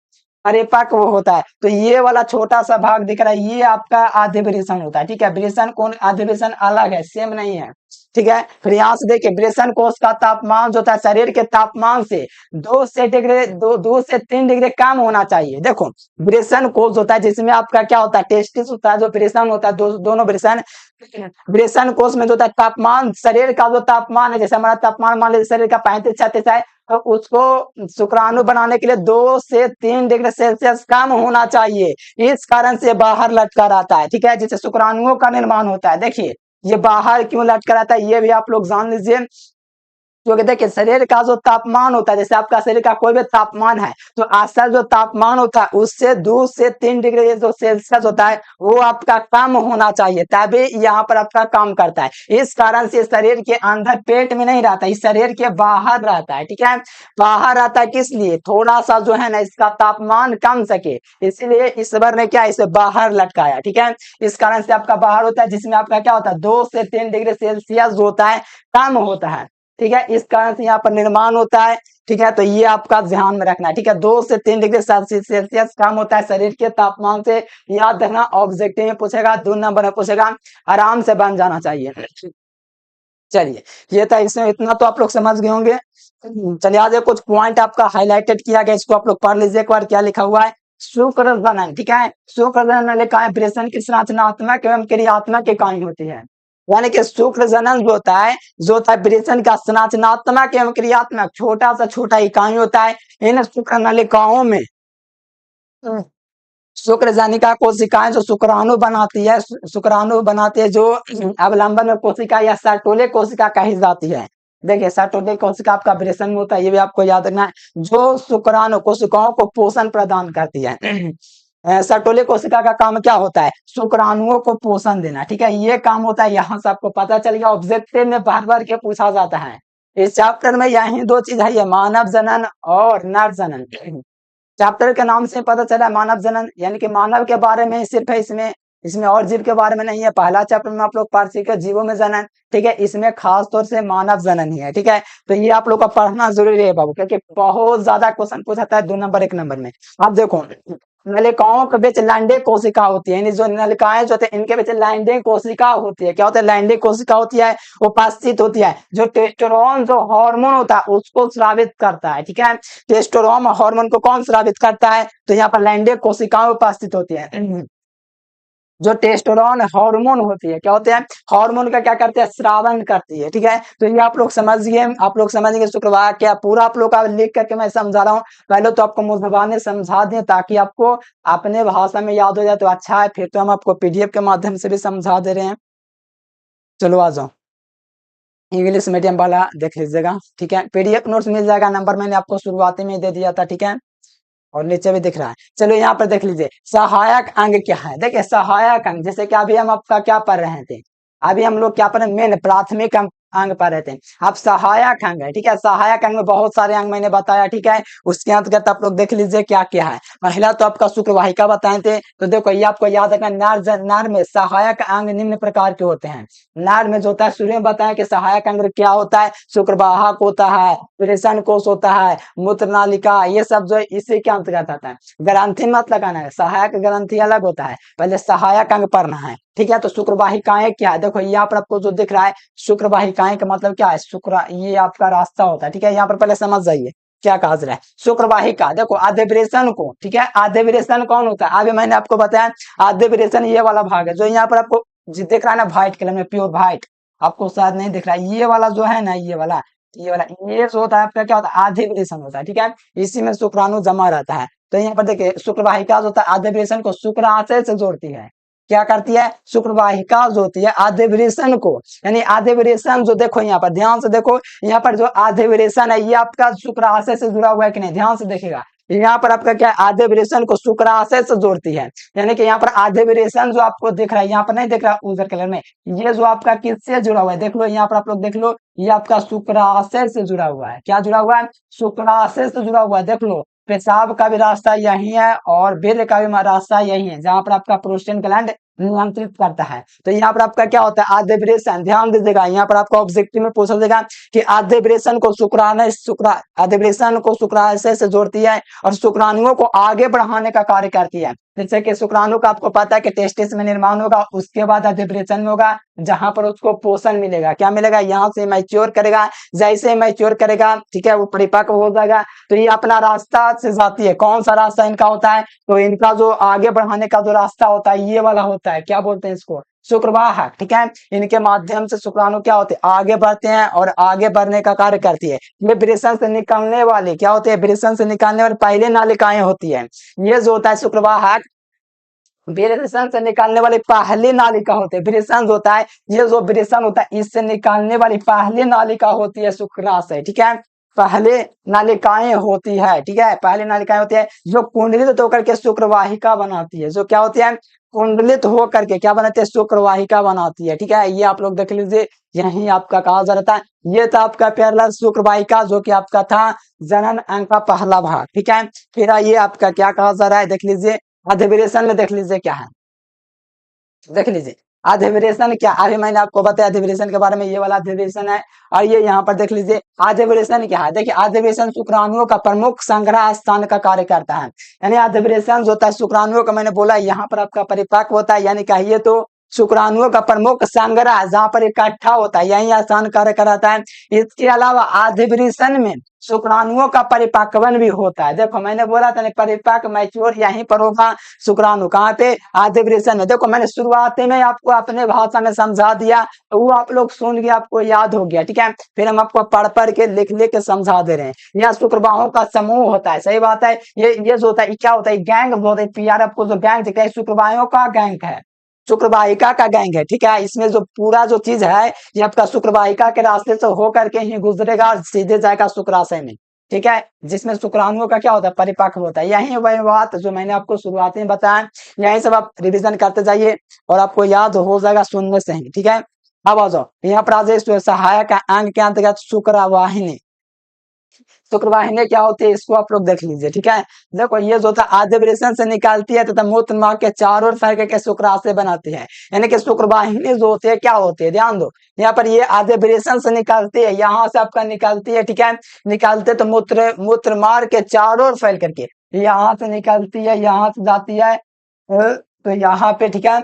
परिपक्व होता है। तो ये वाला छोटा सा भाग दिख रहा है ये आपका अधिवेशन होता है, ठीक है। ब्रेसन कोण अधिवेशन अलग है, सेम नहीं है, ठीक है। फिर यहाँ से देखिए ब्रेसन कोष का तापमान जो होता है शरीर के तापमान से 2 से 3 डिग्री कम होना चाहिए। देखो ब्रेसन कोष होता है जिसमें आपका क्या होता है, टेस्टिस होता है, जो ब्रेसन होता है दोनों ब्रेसन, ब्रेसन कोष में जो होता है तापमान, शरीर का जो तापमान है, जैसे हमारा तापमान मान लीजिए शरीर का 35-36 है, तो उसको शुक्राणु बनाने के लिए 2 से 3 डिग्री सेल्सियस कम होना चाहिए। इस कारण से बाहर लटका रहता है, ठीक है, जिससे शुक्राणुओं का निर्माण होता है। देखिए ये बाहर क्यों लटका रहता है ये भी आप लोग जान लीजिए। क्योंकि देखिए शरीर का जो तापमान होता है, जैसे आपका शरीर का कोई भी तापमान है, तो असल जो तापमान होता है उससे 2 से 3 डिग्री जो सेल्सियस होता है वो आपका कम होना चाहिए, तभी यहाँ पर आपका काम करता है। इस कारण से शरीर के अंदर पेट में नहीं रहता, इस शरीर के बाहर रहता है, ठीक है। बाहर रहता है किस लिए, थोड़ा सा जो है ना इसका तापमान कम सके, इसलिए ईश्वर ने क्या इसे बाहर लटकाया, ठीक है। इस कारण से आपका बाहर होता है जिसमें आपका क्या होता है 2 से 3 डिग्री सेल्सियस जो होता है कम होता है, ठीक है। इस कारण से यहाँ पर निर्माण होता है, ठीक है। तो ये आपका ध्यान में रखना है, ठीक है। 2 से 3 डिग्री सेल्सियस कम होता है शरीर के तापमान से, याद रखना। ऑब्जेक्टिव में पूछेगा, 2 नंबर में पूछेगा, आराम से बन जाना चाहिए। चलिए ये था, इसमें इतना तो आप लोग समझ गए होंगे। चलिए आज कुछ पॉइंट आपका हाईलाइटेड किया गया, इसको आप लोग पढ़ लीजिए एक बार। क्या लिखा हुआ है, शुक्र जनन, ठीक है। शुक्र जनन लिखा है ब्रेसन की संरचनात्मक एवं क्रियात्मक इकाई होती है। यानी कि शुक्र जनन जो होता है ब्रेसन का संरचनात्मक एवं क्रियात्मक छोटा सा छोटा इकाई होता है। इन शुक्र नलिकाओं में शुक्रजनिका कोशिकाएं जो शुक्राणु बनाती है, शुक्राणु बनाती है, जो अवलंबन में कोशिका या सर्टोले कोशिका कही जाती है। देखिए सर्टोले कोशिका आपका ब्रेसन में होता है, ये भी आपको याद रखना है, जो शुक्राणु कोशिकाओं को पोषण प्रदान करती है। सर्टोले कोशिका का काम क्या होता है, शुक्राणुओं को पोषण देना, ठीक है, ये काम होता है। यहाँ से आपको पता चल गया, ऑब्जेक्टिव में बार बार के पूछा जाता है। इस चैप्टर में यही 2 चीज है, ये मानव जनन और नर जनन। चैप्टर के नाम से पता चला मानव जनन, यानी कि मानव के बारे में सिर्फ है, इसमें इसमें और जीव के बारे में नहीं है। पहला चैप्टर में आप लोग पढ़ सीखे जीवों में जनन, ठीक है, इसमें खास तौर से मानव जनन ही है, ठीक है। तो ये आप लोग का पढ़ना जरूरी है बाबू, क्योंकि बहुत ज्यादा क्वेश्चन पूछा है 2 नंबर 1 नंबर में। आप देखो नलिकाओं के बीच लैंडिंग कोशिका होती है, यानी जो नलिकाएं जो होती है इनके बीच लैंडिंग कोशिका होती है। क्या होता है, लैंडिंग कोशिका होती है, उपस्थित होती है, जो टेस्टोस्टेरोन जो हार्मोन होता है उसको स्रावित करता है, ठीक है। टेस्टोस्टेरोन हार्मोन को कौन स्रावित करता है, तो यहाँ पर लैंडिंग कोशिकाएं उपस्थित होती है। जो टेस्टोस्टेरोन हार्मोन होती है, क्या होते हैं, हार्मोन का क्या करते हैं, श्रावण करती है, ठीक है। तो ये आप लोग समझिए, आप लोग समझेंगे शुक्रवार क्या पूरा आप लोग का लिख करके मैं समझा रहा हूँ। पहले तो आपको मुझे ने समझा दें ताकि आपको अपने भाषा में याद हो जाए तो अच्छा है, फिर तो हम आपको पीडीएफ के माध्यम से भी समझा दे रहे हैं। चलो आ जाओ, इंग्लिश मीडियम वाला देख लीजिएगा, ठीक है। पीडीएफ नोट्स मिल जाएगा, नंबर मैंने आपको शुरुआती में दे दिया था, ठीक है, और नीचे भी दिख रहा है। चलो यहाँ पर देख लीजिए सहायक अंग क्या है। देखिए सहायक अंग, जैसे कि अभी हम आपका क्या पढ़ रहे थे, अभी हम लोग क्या पढ़ रहे, मेन प्राथमिक अंग पढ़ रहे थे। अब सहायक अंग है, ठीक है। सहायक अंग में बहुत सारे अंग मैंने बताया, ठीक है। उसके अंतर्गत आप लोग देख लीजिए क्या क्या है। पहला तो आपका शुक्रवाहिका बताए थे, तो देखो ये आपको याद रखना, नर में सहायक अंग निम्न प्रकार के होते हैं। नर में जो होता है शुरू में बताया कि सहायक अंग क्या होता है, शुक्रवाहक होता है, प्रेषण कोष होता है, मूत्रनालिका, ये सब जो है इसी के अंतर्गत आता है। ग्रंथि मत लगाना है, सहायक ग्रंथि अलग होता है, पहले सहायक अंग पढ़ना है, ठीक है। तो शुक्रवाहिकाएं क्या है, देखो यहाँ पर आपको जो दिख रहा है शुक्रवाहिकाएं का मतलब क्या है, शुक्र ये आपका रास्ता होता है, ठीक है। यहाँ पर पहले समझ जाइए क्या कहा जा रहा है। शुक्रवाहिका देखो आधेवरेशन को, ठीक है, आधेवरेशन कौन होता है, अभी मैंने आपको बताया आधेवरेशन ये वाला भाग है जो यहाँ पर आपको दिख रहा है ना व्हाइट कलर में, प्योर व्हाइट, आपको शायद नहीं दिख रहा है, ये वाला जो है ना, ये वाला ये वाला, ये जो होता है आपका क्या होता है, आधे होता है, ठीक है। इसी में शुक्राणु जमा रहता है। तो यहाँ पर देखिए शुक्रवाहिका जो होता है आधे को शुक्राशय से जोड़ती है। क्या करती है, शुक्रवाहिका जो होती है आधे को, यानी आधे जो देखो यहाँ पर ध्यान से देखो, यहाँ पर जो आधे है ये आपका शुक्राशय से जुड़ा हुआ है कि नहीं, ध्यान से देखिएगा। यहाँ पर आपका क्या आधे को शुक्राशय से जोड़ती है, यानी कि यहाँ पर आधे जो आपको दिख रहा है, यहाँ पर नहीं दिख रहा उजर कलर में, ये जो आपका किससे जुड़ा हुआ है, देख लो यहाँ पर आप लोग देख लो, ये आपका शुक्राशय से जुड़ा हुआ है। क्या जुड़ा हुआ है, शुक्राशय से जुड़ा हुआ है। देख लो पेशाब का भी रास्ता यही है और वीर्य का भी रास्ता यही है, जहां पर आपका प्रोस्टेट ग्लैंड नियंत्रित करता है। तो यहाँ पर आपका क्या होता है, आधेवरेशन, ध्यान दीजिएगा, यहाँ पर आपको ऑब्जेक्टिव में पूछा जाएगा कि आधेवरेशन को आधेवरेशन को शुक्राशय से जोड़ती है और शुक्राणुओं को आगे बढ़ाने का कार्य करती है। जैसे कि शुक्राणु का आपको पता है कि टेस्टिस में निर्माण होगा, उसके बाद आधेवरेशन में होगा, जहां पर उसको पोषण मिलेगा। क्या मिलेगा, यहाँ से मैच्योर करेगा, जैसे मैच्योर करेगा ठीक है वो परिपक्व हो जाएगा। तो ये अपना रास्ता से जाती है, कौन सा रास्ता इनका होता है, तो इनका जो आगे बढ़ाने का जो रास्ता होता है ये वाला होता है, क्या बोलते हैं इसको, शुक्रवाह, ठीक है। इनके माध्यम से शुक्राणु क्या होते हैं, आगे बढ़ते हैं और आगे बढ़ने का कार्य करती है। ये वृषण से निकलने वाले क्या होते हैं, वृषण से निकलने वाली पहले नालिकाएं होती है। ये जो होता है शुक्रवाह वृषण से निकालने वाली पहली नालिका होती है। वृषण होता है, ये जो वृषण होता है इससे निकालने वाली पहली नालिका होती है शुक्राशय, ठीक है। पहले नालिकाएं होती है, ठीक है, पहली नालिकाएं होती है जो कुंडलित होकर के शुक्रवाहिका बनाती है। जो क्या होती है, कुंडलित होकर के क्या बनाती है, शुक्रवाहिका बनाती है, ठीक है। ये आप लोग देख लीजिए, यही आपका कहा जा रहा था। ये था आपका प्यारा शुक्रवाहिका जो कि आपका था जनन अंग का पहला भाग, ठीक है। फिर ये आपका क्या कहा जा रहा है, देख लीजिए अधिवेशन में, देख लीजिए क्या है, देख लीजिए अधिवेशन क्या, अभी मैंने आपको बताया अधिवेशन के बारे में, ये वाला अधिवेशन है। और ये यहाँ पर देख लीजिए अधिवेशन क्या है, देखिए अधिवेशन शुक्राणुओं का प्रमुख संग्रह स्थान का कार्य करता है। यानी अधिवेशन जो होता है शुक्राणुओं का, मैंने बोला यहाँ पर आपका परिपक्व होता है, यानी कहिए तो शुक्राणुओं का प्रमुख संग्रह जहाँ पर इकट्ठा होता है यही स्थान कार्य कराता है। इसके अलावा अधिवेशन में शुक्राणुओं का परिपक्वन भी होता है। देखो मैंने बोला था परिपक्व मैच्योर यहीं पर होगा शुक्राणु, कहाँ पे, आधेवरेशन में। देखो मैंने शुरुआती में आपको अपने भाषा में समझा दिया, वो आप लोग सुन के आपको याद हो गया, ठीक है। फिर हम आपको पढ़ के लिख के समझा दे रहे हैं। यह शुक्रवाहों का समूह होता है, सही बात है। ये जो होता है क्या होता है, गैंग बोलते हैं, पीआर आपको जो गैंग दिखता है शुक्रवाहों का गैंग है, शुक्रवाहिका का गैंग है, ठीक है। इसमें जो पूरा जो चीज है ये आपका शुक्रवाहिका के रास्ते से होकर के ही गुजरेगा और सीधे जाएगा शुक्राशय में, ठीक है, जिसमें शुक्राणुओं का क्या होता है, परिपक्व होता है। यही वही बात जो मैंने आपको शुरुआत में बताया, यही सब आप रिविजन करते जाइए और आपको याद हो जाएगा सुनने से ही, ठीक है। अब आ जाओ यहाँ पर आज सहायक अंग के अंतर्गत शुक्रवाहिनी। शुक्रवाहिनी क्या होती है इसको आप लोग देख लीजिए, ठीक है। देखो ये जो था आधेवरेशन से निकालती है तथा मूत्र मार्ग के चारों ओर फैल के शुक्राशय बनाती है। यानी कि शुक्रवाहिनी जो होती है क्या होती है, ध्यान दो, यहाँ पर ये आधेवरेशन से निकालती है, यहाँ से आपका निकालती है, ठीक है। निकालते तो मूत्र मार्ग के चारों ओर फैल करके यहाँ से निकलती है, यहाँ से जाती है तो यहाँ पे, ठीक है,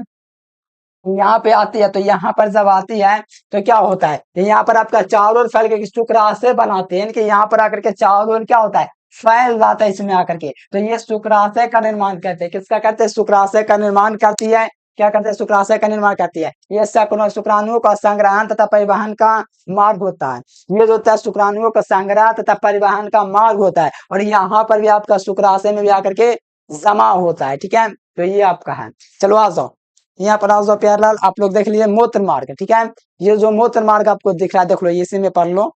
यहाँ पे आती है। तो यहाँ पर जब आती है तो क्या होता है, यहाँ पर आपका चारों ओर फैल के शुक्राशय बनाते हैं कि यहाँ पर आकर के चारों ओर क्या होता है, फैल जाता है इसमें आकर के। तो ये शुक्राशय का निर्माण करते हैं, किसका करते हैं, शुक्राशय का निर्माण करती है। क्या करते हैं, शुक्राशय का निर्माण करती है। ये शुक्राणुओं का संग्रहण तथा परिवहन का मार्ग होता है। ये जो होता है शुक्राणुओं का संग्रह तथा परिवहन का मार्ग होता है और यहाँ पर भी आपका शुक्राशय में भी आकर के जमा होता है, ठीक है। तो ये आपका है। चलो आ जाओ यहाँ पर आ जाओ प्यारलाल, आप लोग देख लीजिए मूत्र मार्ग, ठीक है। ये जो मूत्र मार्ग आपको दिख रहा है देख लो, इसी में पढ़ लो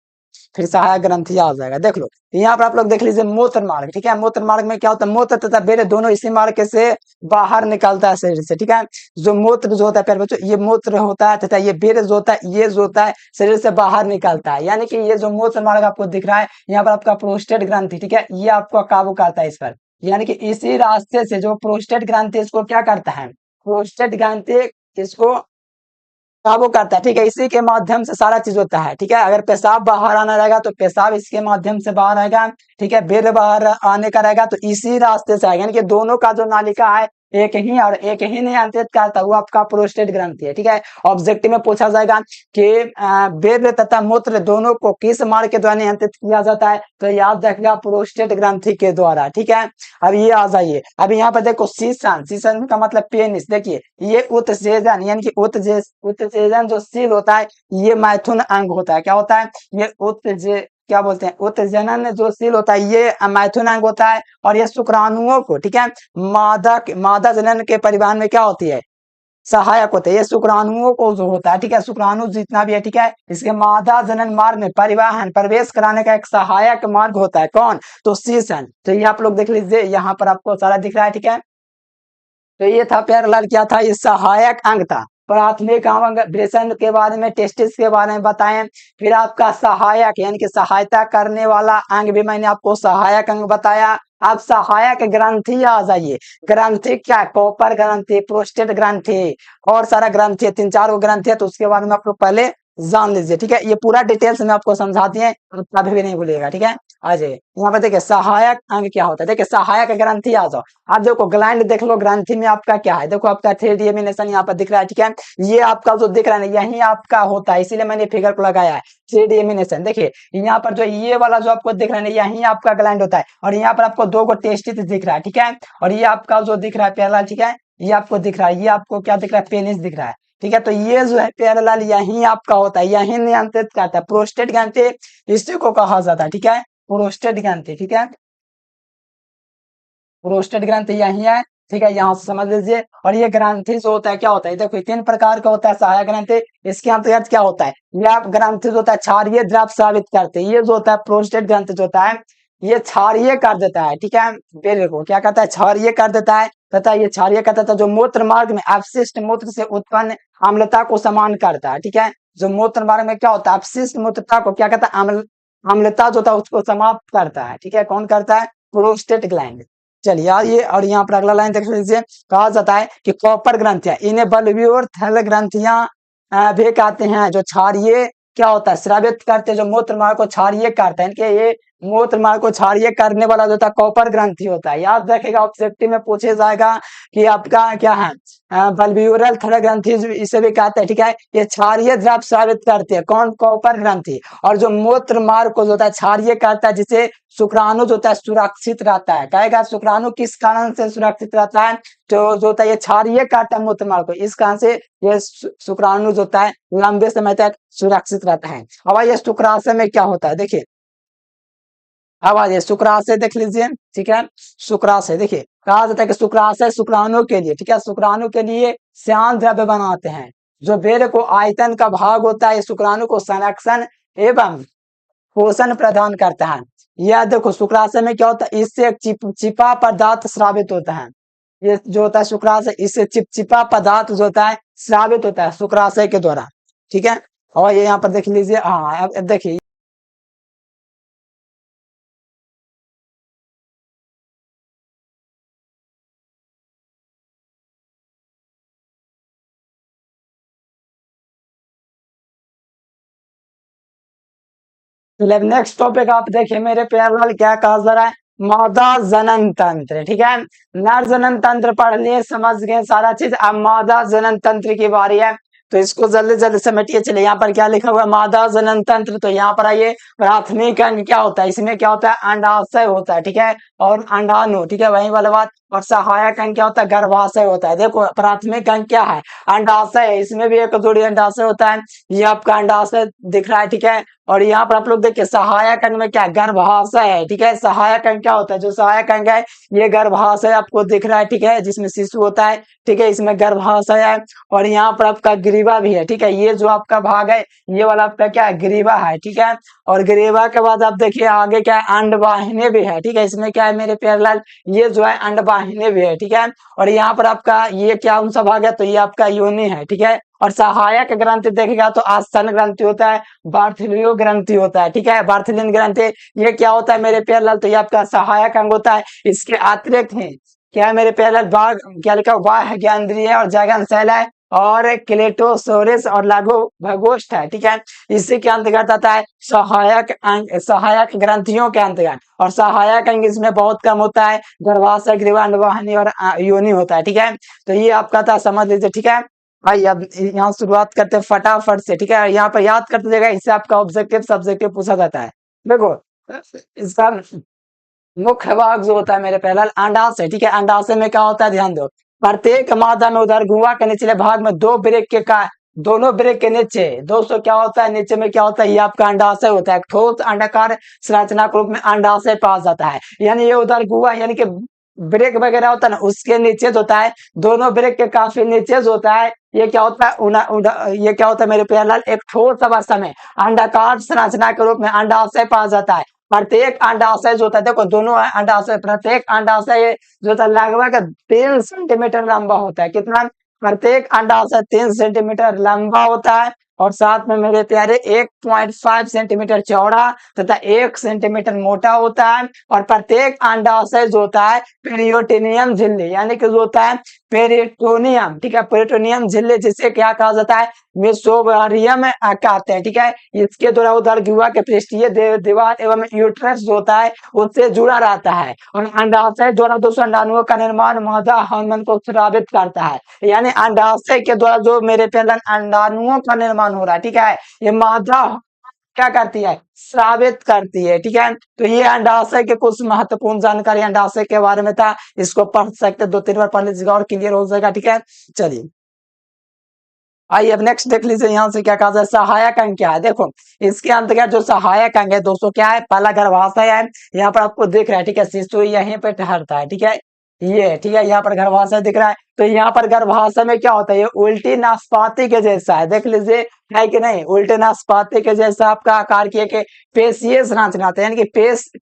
फिर सहायक ग्रंथि आ जाएगा। देख लो यहाँ पर आप लोग देख लीजिए मूत्र मार्ग, ठीक है। मूत्र मार्ग में क्या होता है, मूत्र तथा बेरे दोनों इसी मार्ग से बाहर निकलता है शरीर से, ठीक है। जो मूत्र जो होता है प्यारे बच्चों, ये मूत्र होता है तथा ये बेरे जो होता है ये जो होता है शरीर से बाहर निकलता है। यानी कि ये जो मूत्र मार्ग आपको दिख रहा है यहाँ पर आपका प्रोस्टेट ग्रंथि, ठीक है, ये आपको काबू करता है इस पर। यानी कि इसी रास्ते से जो प्रोस्टेट ग्रंथि इसको क्या करता है, प्रोस्टेट ग्रंथि इसको काबू करता है, ठीक है। इसी के माध्यम से सारा चीज होता है, ठीक है। अगर पेशाब बाहर आना रहेगा तो पेशाब इसके माध्यम से बाहर आएगा, ठीक है। बेर बाहर आने का रहेगा तो इसी रास्ते से आएगा, यानी कि दोनों का जो नालिका है एक ही और एक ही नियंत्रित करता, वो आपका प्रोस्टेट ग्रंथि है। ठीक है, ऑब्जेक्टिव में पूछा जाएगा कि वेद तथा मूत्र दोनों को किस मार्ग के द्वारा नियंत्रित किया जाता है, तो याद रखिएगा प्रोस्टेट ग्रंथि के द्वारा। ठीक है, अब ये आ जाइए, अब यहाँ पर देखो शीर्षण, शीर्षण का मतलब पेनिस। देखिए ये उत्सेचन यानी कि उत्सेचन जो सील होता है, ये मैथुन अंग होता है। क्या होता है? ये उत्जे क्या बोलते हैं, उत्जनन जो सील होता है, ये मैथुन अंग होता है। और ये शुक्राणुओं को, ठीक है, मादा जनन के परिवहन में क्या होती है, सहायक होते हैं। ये शुक्राणुओं को जो होता है, ठीक है, शुक्राणु जितना भी है, ठीक है, इसके मादा जनन मार्ग में परिवहन प्रवेश कराने का एक सहायक मार्ग होता है। कौन? तो शीर्षण। तो ये आप लोग देख लीजिए, यहाँ पर आपको सारा दिख रहा है। ठीक है, तो ये था प्यारेलल, क्या था, ये सहायक अंग था। प्राथमिक अंग वृषण के बारे में, टेस्टिस के बारे में बताएं। फिर आपका सहायक यानी कि सहायता करने वाला अंग भी मैंने आपको सहायक अंग बताया। अब सहायक ग्रंथि आ जाइए। ग्रंथि क्या? कॉपर ग्रंथि, प्रोस्टेट ग्रंथि और सारा ग्रंथि है, 3-4 ग्रंथि है, तो उसके बारे में आप लोग पहले जान लीजिए। ठीक है, ये पूरा डिटेल्स में आपको समझा दिए, कभी भी नहीं भूलिएगा। ठीक है, आ जाइए यहाँ पर देखिए सहायक अंग क्या होता है। देखिए सहायक ग्रंथि आ जाओ। आप देखो ग्लैंड देख लो, ग्रंथि में आपका क्या है, देखो आपका 3D एनिमेशन यहाँ पर दिख रहा है। ठीक है, ये आपका जो दिख रहा है ना, यही आपका होता है, इसीलिए मैंने फिगर को लगाया है 3D एनिमेशन। देखिए यहाँ पर जो ये वाला जो आपको दिख रहा है ना, यही आपका ग्लैंड होता है। और यहाँ पर आपको 2 टेस्टिस दिख रहा है। ठीक है, और ये आपका जो दिख रहा है प्यारेलल, ठीक है, ये आपको दिख रहा है, ये आपको क्या दिख रहा है, पेनिस दिख रहा है। ठीक है, तो ये जो है प्यारेलल यही आपका होता है, यही नियंत्रित करता है। प्रोस्टेट ग्रंथि इसी को कहा जाता है। ठीक है, प्रोस्टेट ग्रंथि। ठीक है, प्रोस्टेट ग्रंथि यही है। ठीक है, यहाँ से समझ लीजिए। और ये ग्रंथि जो होता है क्या होता है, देखो 3 प्रकार का होता है सहायक ग्रंथि। इसके अंतर्गत क्या होता है, ये आप ग्रंथि जो होता है क्षारीय द्रव स्रावित करते हैं। ये जो होता है प्रोस्टेट ग्रंथि जो होता है, ये क्षारीय कर देता है। ठीक है, बेल को क्या कहता है, क्षारीय कर देता है। तथा ये क्षारीय करता है जो मूत्र मार्ग में अपशिष्ट मूत्र से उत्पन्न अम्लता को समान करता है। ठीक है, जो मूत्र मार्ग में क्या होता है, अपशिष्ट मूत्रता को क्या कहता है, अम्लता जो होता है उसको समाप्त करता है। ठीक है, कौन करता है, प्रोस्टेट ग्लैंड। चलिए यार, ये और यहाँ पर अगला लाइन देख लीजिए, कहा जाता है कि कॉपर ग्रंथियां, इन्हें बल्बियोर थैल ग्रंथियां भी कहते हैं, जो क्षारीय क्या होता है, स्रावित करते हैं, जो मूत्र मार्ग को क्षारीय करते हैं। इनके ये मूत्र मार्ग को क्षारीय करने वाला जो होता है कॉपर ग्रंथि होता है। याद रखेगा, ऑब्जेक्टिव में पूछे जाएगा कि आपका क्या है, बल्बियोरल थैल ग्रंथि इसे भी कहते हैं। ठीक है, ये क्षारीय द्रव स्रावित करते हैं। कौन? कॉपर ग्रंथि। और जो मूत्र मार्ग को जो होता है क्षारीय करता है, जिसे शुक्राणु जो होता है सुरक्षित रहता है। कहेगा शुक्राणु किस कारण से सुरक्षित रहता है, जो होता है ये क्षारीय करता है मूत्र मार्ग को, इस कारण से ये शुक्राणु जो होता है लंबे समय तक सुरक्षित रहता है। अब ये शुक्राशय में क्या होता है, देखिए अब आ जाइए शुक्राशय देख लीजिए। ठीक है, शुक्राशय देखिए, कहा जाता है कि शुक्राशय शुक्राणु के लिए, ठीक है, शुक्राणु के लिए श्यान द्रव्य बनाते हैं। जो बेर को आयतन का भाग होता है, शुक्राणु को संरक्षण एवं पोषण प्रदान करता है। यह देखो शुक्राशय में क्या होता है, इससे एक चिपचिपा पदार्थ स्रावित होता है। ये जो होता है शुक्राशय, इससे चिपचिपा पदार्थ जो होता है स्रावित होता है शुक्राशय के द्वारा। ठीक है, और ये यहाँ पर देख लीजिए, हाँ अब देखिए चलिए नेक्स्ट टॉपिक आप देखिए मेरे प्यारे, क्या कहा जा रहा है, मादा जनन तंत्र। ठीक है, नर जनन तंत्र पढ़ लिए, समझ गए सारा चीज। अब मादा जनन तंत्र की बारी है, तो इसको जल्दी जल्दी समेटिए। चलिए यहाँ पर क्या लिखा हुआ है, मादा जनन तंत्र। तो यहाँ पर आइए, प्राथमिक अंग क्या होता है, इसमें क्या होता है, अंडाशय होता है। ठीक है, और अंडाणु, ठीक है, वही वाला बात। और सहायक अंग क्या होता है, गर्भाशय होता है। देखो प्राथमिक अंग क्या है, अंडाशय है, इसमें भी एक जोड़ी अंडाशय होता है। ये आपका अंडाशय दिख रहा है। ठीक है, और यहाँ पर आप लोग देखिए सहायक अंग में क्या है, गर्भाशय है। ठीक है, सहायक अंग क्या होता है, जो सहायक अंग है ये गर्भाशय आपको दिख रहा है। ठीक है, जिसमें शिशु होता है। ठीक है, इसमें गर्भाशय है। और यहाँ पर आपका ग्रीवा भी है। ठीक है, ये जो आपका भाग है, ये वाला आपका क्या है, ग्रीवा है। ठीक है, और ग्रीवा के बाद आप देखिए आगे क्या है, अंडवाहिनी भी है। ठीक है, इसमें क्या है मेरे प्यारे लाल, ये जो है अंडवाहिनी भी है। ठीक है, और यहाँ पर आपका ये क्या उनसा भाग है, तो ये आपका योनि है। ठीक है, और सहायक ग्रंथि देखेगा तो आस्तन ग्रंथि होता है, बार्थलियो ग्रंथि होता है। ठीक है, बार्थलिन ग्रंथि ये क्या होता है मेरे प्यारे लाल, तो ये आपका सहायक अंग होता है। इसके अतिरिक्त है क्या है मेरे प्यारे लाल, बाघ क्या लिखा, वाह ज्ञानेंद्रिय और जैगन शैल है, और क्लेटोसोरस और लघु भगोष्ठ है, ठीक है। इसी के अंतर्गत आता है सहायक अंग, सहायक ग्रंथियों के अंतर्गत, और सहायक अंग इसमें बहुत कम होता है, गर्भाशय, ग्रीवा, अंडवाहिनी और योनि होता है, ठीक है। तो ये आपका था, समझ लीजिए, ठीक है। भाई अब यहाँ शुरुआत करते हैं फटाफट से, ठीक है। यहाँ पर याद करते जाएगा, इससे आपका ऑब्जेक्टिव सब्जेक्टिव पूछा जाता है। देखो इसका मुख्य भाग जो होता है मेरे पहला अंडाशय, ठीक है। अंडाशय में क्या होता है, ध्यान दो। प्रत्येक मादा में उदर गुहा के निचले भाग में दो ब्रेक के का दोनों ब्रेक के नीचे दोस्तों क्या होता है, नीचे में क्या होता है, ये आपका अंडाशय होता है। ठोस अंडाकार संरचना के रूप में अंडाशय पाया जाता है। यानी ये उदर गुहा यानी कि ब्रेक वगैरह होता है ना, उसके नीचे जो होता है, दोनों ब्रेक के काफी नीचे जो होता है, ये क्या होता है, ये क्या होता है मेरे प्यारे, एक ठोस अवस्था में अंडाकार संरचना के रूप में अंडाशय पाया जाता है। प्रत्येक अंडाशय जो होता है, देखो दोनों अंडाशय, प्रत्येक अंडाशय जो होता है लगभग 3 सेंटीमीटर लंबा होता है। कितना? प्रत्येक अंडाशय 3 सेंटीमीटर लंबा होता है, और साथ में मेरे प्यारे 1.5 सेंटीमीटर चौड़ा तथा 1 सेंटीमीटर मोटा होता है। और प्रत्येक अंडाशय जो होता है पेरियोटेनियम झिल्ली यानी कि जो होता है पेरिटोनियम, ठीक है, पेरिटोनियम झिल्ली जिसे क्या कहा जाता है, मेसोबारियम कहते हैं, ठीक है। इसके द्वारा उदर गुहा के पृष्ठीय दीवार एवं यूट्रस जो होता है उससे जुड़ा रहता है। और अंडाशय द्वारा दोस्तों अंडाणुओं का निर्माण मादा हार्मोन को स्रावित करता है। यानी अंडाशय के द्वारा जो मेरे पहले अंडाणुओं का निर्माण हो रहा है, ठीक है, ये मादा क्या करती है, स्रावित करती है, ठीक है। तो ये अंडाशय के कुछ महत्वपूर्ण जानकारी अंडाशय के बारे में था, इसको पढ़ सकते 2-3 बार पढ़ लीजिएगा और क्लियर हो जाएगा, ठीक है। चलिए आइए अब नेक्स्ट देख लीजिए, यहाँ से क्या कहा जाए, सहायक अंग क्या है। देखो इसके अंतर्गत जो सहायक अंग है दोस्तों क्या है, पहला गर्भाशय है, यहाँ पर आपको दिख रहा है, ठीक है, शिशु यहीं पे ठहरता है, ठीक है, ये ठीक है, यहाँ पर गर्भाशय दिख रहा है। तो यहाँ पर गर्भाशय में क्या होता है, ये उल्टी नाशपाती के जैसा है, देख लीजिए है कि नहीं, उल्टे नाशपाती के जैसा आपका आकार की एक पेशीय संरचना होता है। यानी कि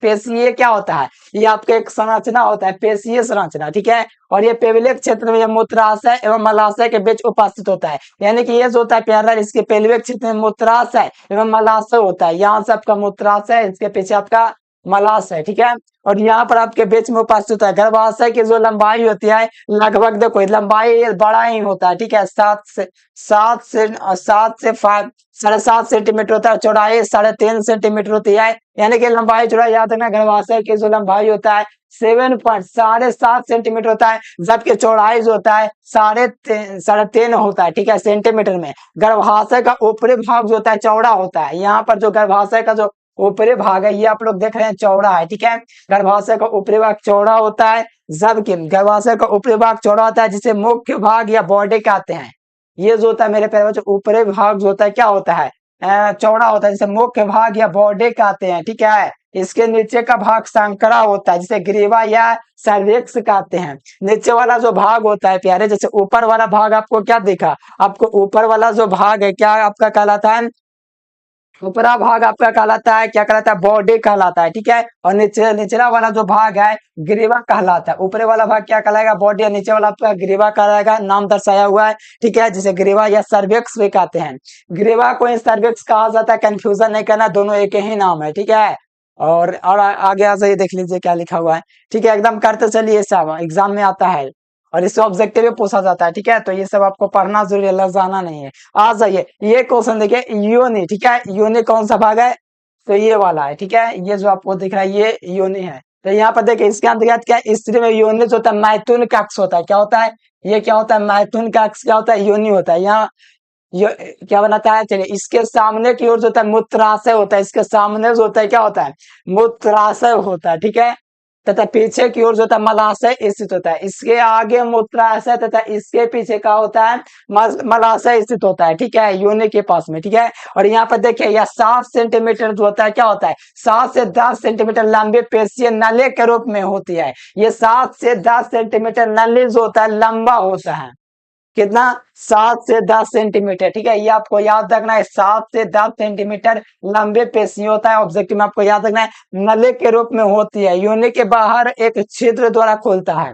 पेशीय क्या होता है, ये आपका एक संरचना होता है, पेशीय संरचना, ठीक है। और ये पेलविक क्षेत्र में मूत्राशय एवं मलाशय के बीच उपस्थित होता है। यानी कि ये जो होता है प्यारा, इसके पेलविक क्षेत्र में मूत्राशय एवं मलाशय होता है। यहाँ से आपका मूत्राशय, इसके पीछे आपका मलाशय, ठीक है। और यहाँ पर आपके बीच में उपस्थित है। गर्भाशय की जो लंबाई होती है लगभग, देखो लंबाई बड़ा ही होता है, ठीक है, 7 से 7.5 होता है। चौड़ाई 3.5 सेंटीमीटर होती है। यानी कि लंबाई चौड़ाई याद रखना, गर्भाशय की जो लंबाई होता है 7.5 सेंटीमीटर होता है, जबकि चौड़ाई जो होता है 3.5 होता है, ठीक है, सेंटीमीटर में। गर्भाशय का ऊपरी भाग जो होता है चौड़ा होता है। यहाँ पर जो गर्भाशय का जो ऊपरी भाग है ये आप लोग देख रहे हैं चौड़ा है, ठीक है, गर्भाशय का ऊपरी भाग चौड़ा होता है, जबकि गर्भाशय का ऊपरी भाग चौड़ा होता है जिसे मुख्य भाग या बॉडी कहते हैं। ये जो होता है मेरे प्यारे बच्चों, ऊपरी भाग जो होता है क्या होता है, चौड़ा होता है जिसे मुख्य भाग या बॉडी कहते हैं, ठीक है। इसके नीचे का भाग संकरा होता है जिसे ग्रीवा या सर्विक्स कहते हैं। नीचे वाला जो भाग होता है प्यारे, जैसे ऊपर वाला भाग आपको क्या दिखा, आपको ऊपर वाला जो भाग है क्या आपका कहलाता है, ऊपरा भाग आपका कहलाता है क्या कहलाता है, बॉडी कहलाता है, ठीक है। और निचला वाला जो भाग है ग्रीवा कहलाता है। ऊपरे वाला भाग क्या कहलाएगा, बॉडी, और नीचे वाला आपका ग्रीवा कहलाएगा, नाम दर्शाया हुआ है, ठीक है, जिसे ग्रीवा या सर्विक्स भी कहते हैं। ग्रीवा को ही सर्विक्स कहा जाता है, कंफ्यूजन नहीं करना, दोनों एक ही नाम है, ठीक है। और आगे आ जाइए, देख लीजिए क्या लिखा हुआ है, ठीक है, एकदम करते चलिए, सब एग्जाम में आता है और इससे ऑब्जेक्टिव भी पूछा जाता है, ठीक है। तो ये सब आपको पढ़ना जरूरी है, लजाना नहीं है। आ जाइए, ये क्वेश्चन देखिए, योनि, ठीक है, योनि कौन सा भाग है, तो ये वाला है, ठीक है, ये जो आपको दिख रहा है ये योनि है। तो यहाँ पर देखिए इसके अंतर्गत क्या है, स्त्री में योनि जो होता है मैथुन कक्ष होता है, क्या होता है, ये क्या होता है, मैथुन कक्ष क्या होता है, योनि होता है। यहाँ क्या बनाता है, चलिए इसके सामने की ओर जो होता है मूत्राशय होता है, इसके सामने जो होता है क्या होता है, मूत्राशय होता है, ठीक है, तथा पीछे की ओर जो होता है मलाशय स्थित होता है। इसके आगे मूत्राशय तथा इसके पीछे का होता है मलाशय स्थित होता है, ठीक है, योनि के पास में, ठीक है। और यहाँ पर देखिए यह 7 सेंटीमीटर जो होता है क्या होता है, 7 से 10 सेंटीमीटर लंबे पेशीय नली के रूप में होती है। ये 7 से 10 सेंटीमीटर नली जो होता है लंबा होता है, कितना, 7 से 10 सेंटीमीटर, ठीक है, ये आपको याद रखना है, 7 से 10 सेंटीमीटर लंबे पेशी होता है। ऑब्जेक्टिव में आपको याद रखना है, नली के रूप में होती है। योनि के बाहर एक छिद्र द्वारा खुलता है,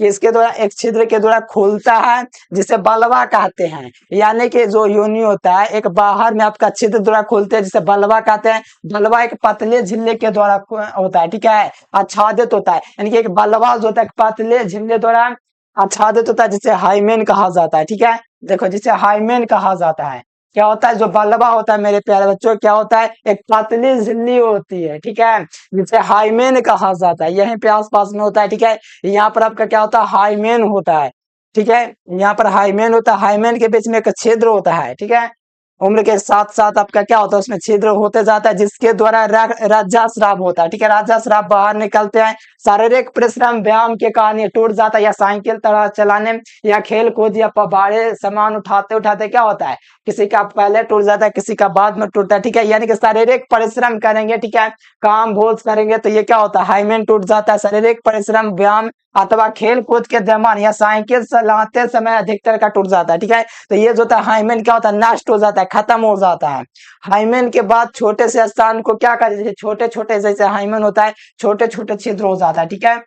किसके द्वारा, एक छिद्र के द्वारा खुलता है जिसे बलवा कहते हैं। यानी कि जो योनि होता है एक बाहर में आपका छिद्र द्वारा खुलते हैं जिसे बलवा कहते हैं। बलवा एक पतले झिल्ले के द्वारा होता है, ठीक है, आच्छादित होता है। यानी कि एक बलवा जो होता है पतले झिल्ले द्वारा आच्छादित होता है जिसे हाइमेन कहा जाता है, ठीक है। देखो जिसे हाइमेन कहा जाता है। क्या होता है जो बल्बा होता है मेरे प्यारे बच्चों, क्या होता है एक पतली झिल्ली होती है, ठीक है, जिसे हाइमेन कहा जाता है, यहीं पे आसपास में होता है, ठीक है। यहाँ पर आपका क्या होता है हाइमेन होता है, ठीक है, यहाँ पर हाइमेन होता है, हाइमेन के बीच में एक छिद्र होता है, ठीक है। उम्र के साथ साथ आपका क्या होता है उसमें छिद्र होते जाता है, जिसके द्वारा रज्जास्राव होता है, ठीक है, रज्जास्राव बाहर निकलते हैं। शारीरिक परिश्रम व्यायाम के कारण ये टूट जाता है, या साइकिल तरह चलाने या खेल कूद या भारे सामान उठाते उठाते क्या होता है, किसी का पहले टूट जाता है, किसी का बाद में टूटता है, ठीक है। यानी कि शारीरिक परिश्रम करेंगे, ठीक है, काम भोज करेंगे तो ये क्या होता है हाइमेन टूट जाता है। शारीरिक परिश्रम व्यायाम अथवा खेल कूद के दरमियान या साइकिल चलाते समय अधिकतर का टूट जाता है, ठीक है। तो ये जो होता है हाइमेन क्या होता है नष्ट हो जाता है, खत्म हो जाता है। हाइमेन के बाद छोटे से स्थान को क्या कहते हैं, छोटे छोटे जैसे हाइमेन होता है छोटे छोटे छिद्र हो जाता है, ठीक है,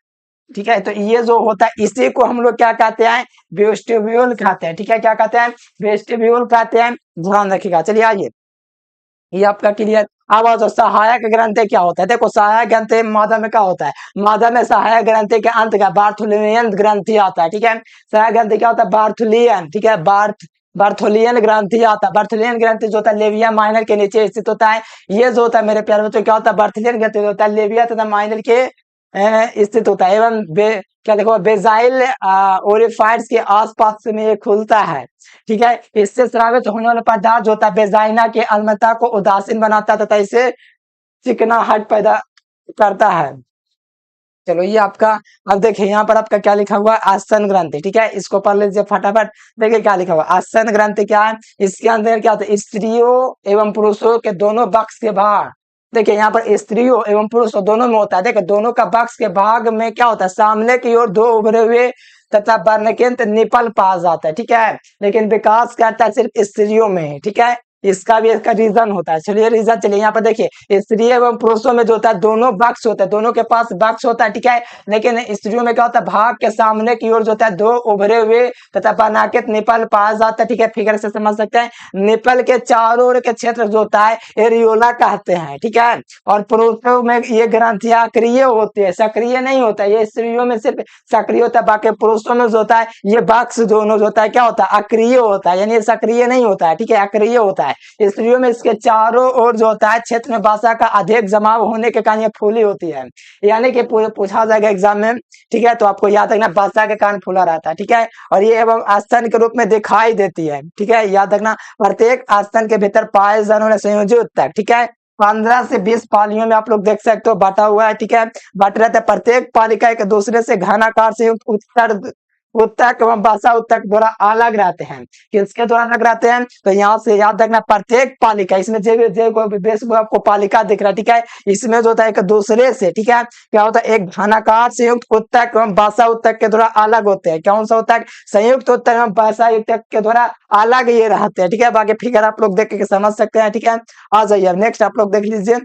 ठीक है। तो ये जो होता है इसी को हम लोग क्या कहते हैं वेस्टिब्यूल कहते हैं, ठीक है, क्या कहते हैं वेस्टिब्यूल कहते हैं, ध्यान रखिएगा। चलिए आइए, ये आपका क्लियर। अब आओ तो सहायक ग्रंथि क्या होता है, देखो सहायक ग्रंथि मादा में क्या होता है, मादा में सहायक ग्रंथि के अंत का बार्थोलियन ग्रंथि आता है, ठीक है। सहायक ग्रंथि क्या होता है बार्थोलियन, ठीक है, बार्थोलियन ग्रंथि आता है। बार्थोलियन ग्रंथि जो होता है लेविया माइनर के नीचे स्थित होता है। ये जो होता है मेरे प्यारे बच्चों क्या होता है बार्थोलियन ग्रंथि होता है लेविया तथा माइनर के स्थित होता है, एवं क्या देखो बेजाइल ओरिफाइड्स के आसपास में ये खुलता है, ठीक है। इससे स्रावित होने वाला पदार्थ जो होता है बेजाइना के अम्लता को उदासीन बनाता है तथा इसे चिकनाहट पैदा करता है। चलो ये आपका, अब देखिए यहाँ पर आपका क्या लिखा हुआ है आसन ग्रंथि, ठीक है, इसको पढ़ लीजिए फटाफट। देखिए क्या लिखा हुआ आसन ग्रंथि क्या है, इसके अंदर क्या होता है स्त्रियों एवं पुरुषों के दोनों बक्स के बाहर, देखिए यहाँ पर स्त्रियों एवं पुरुषों दोनों में होता है, देखिए दोनों का बक्स के भाग में क्या होता है सामने की ओर दो उभरे हुए तथा वर्णकेंद्र निपल पाया जाता है, ठीक है। लेकिन विकास करता है सिर्फ स्त्रियों में, ठीक है, इसका भी इसका रीजन होता है। चलिए रीजन, चलिए यहाँ पर देखिए स्त्री एवं पुरुषों में जो होता है दोनों बक्स होते हैं, दोनों के पास बक्स होता है, ठीक है। लेकिन स्त्रियों में क्या होता है भाग के सामने की ओर जो होता है दो उभरे हुए तथा वर्णाकृत निपल पाया जाता है, ठीक है, फिगर से समझ सकते हैं। निपल के चारों ओर के क्षेत्र जो होता है एरियोला कहते हैं, ठीक है। और पुरुषों में ये ग्रंथियां अक्रिय होती है, सक्रिय नहीं होता है, ये स्त्रियों में सिर्फ सक्रिय होता है, बाकी पुरुषों में जो होता है ये बक्स दोनों जो होता है क्या होता है अक्रिय होता है, यानी सक्रिय नहीं होता है, ठीक है, अक्रिय होता है। स्त्रियों में इसके चारों ओर जो होता है क्षेत्र में वसा का अधिक जमाव होने के कारण ये फूली होती है, यानी कि पूछा जाएगा एग्जाम में, ठीक है। तो आपको याद रखना वसा के कारण फूला रहता है, ठीक है। और ये एवं आसन के रूप में दिखाई देती है, ठीक है, याद रखना प्रत्येक आसन के भीतर पाए जाने वाले संयोजी उत्तक, ठीक है, 15 से 20 पालियों में आप लोग देख सकते हो बांटा हुआ है, ठीक है, बट रहता है प्रत्येक पालिका एक दूसरे से घनाकार से युक्त उत्तर उत्तक एवं बसा उत्तक द्वारा अलग रहते हैं। किसके द्वारा अलग रहते हैं, तो यहाँ से याद रखना प्रत्येक पालिका, इसमें जो आपको पालिका दिख रहा है, ठीक है, इसमें जो होता है एक दूसरे से, ठीक है, क्या होता है एक घनाकार से युक्त उत्तक एवं बसा उत्तक के द्वारा अलग होते हैं। कौन सा उत्तक, संयुक्त उत्तक एवं बसा उत्तक के द्वारा अलग ये रहते हैं, ठीक है। बाकी फिगर आप लोग देख के समझ सकते हैं, ठीक है। आ जाइए नेक्स्ट आप लोग देख लीजिए,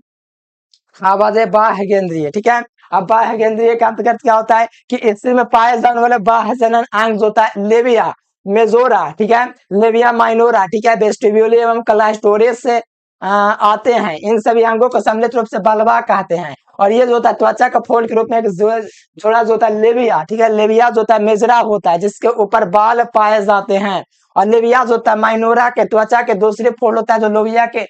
आवाज है बाह्य केंद्रीय, ठीक है। अब बाह्य केंद्रीय के अंतर्गत क्या होता है कि इससे में पाए जाने वाले बाह्य जनन अंग होता है लेविया मेजोरा, ठीक है, लेविया माइनोरा, ठीक है, वेस्टिब्यूल एवं क्लाइटोरियस से आते हैं। इन सभी अंगों को सम्मिलित रूप से बल्बा कहते हैं। और ये जो होता है त्वचा का फोल्ड के रूप में एक जोड़ा जो होता है लेविया, ठीक है, लेविया जो होता है मेजरा होता है जिसके ऊपर बाल पाए जाते हैं। और लेविया जो होता है माइनोरा के त्वचा के दूसरे फोल्ड होता है जो लोबिया के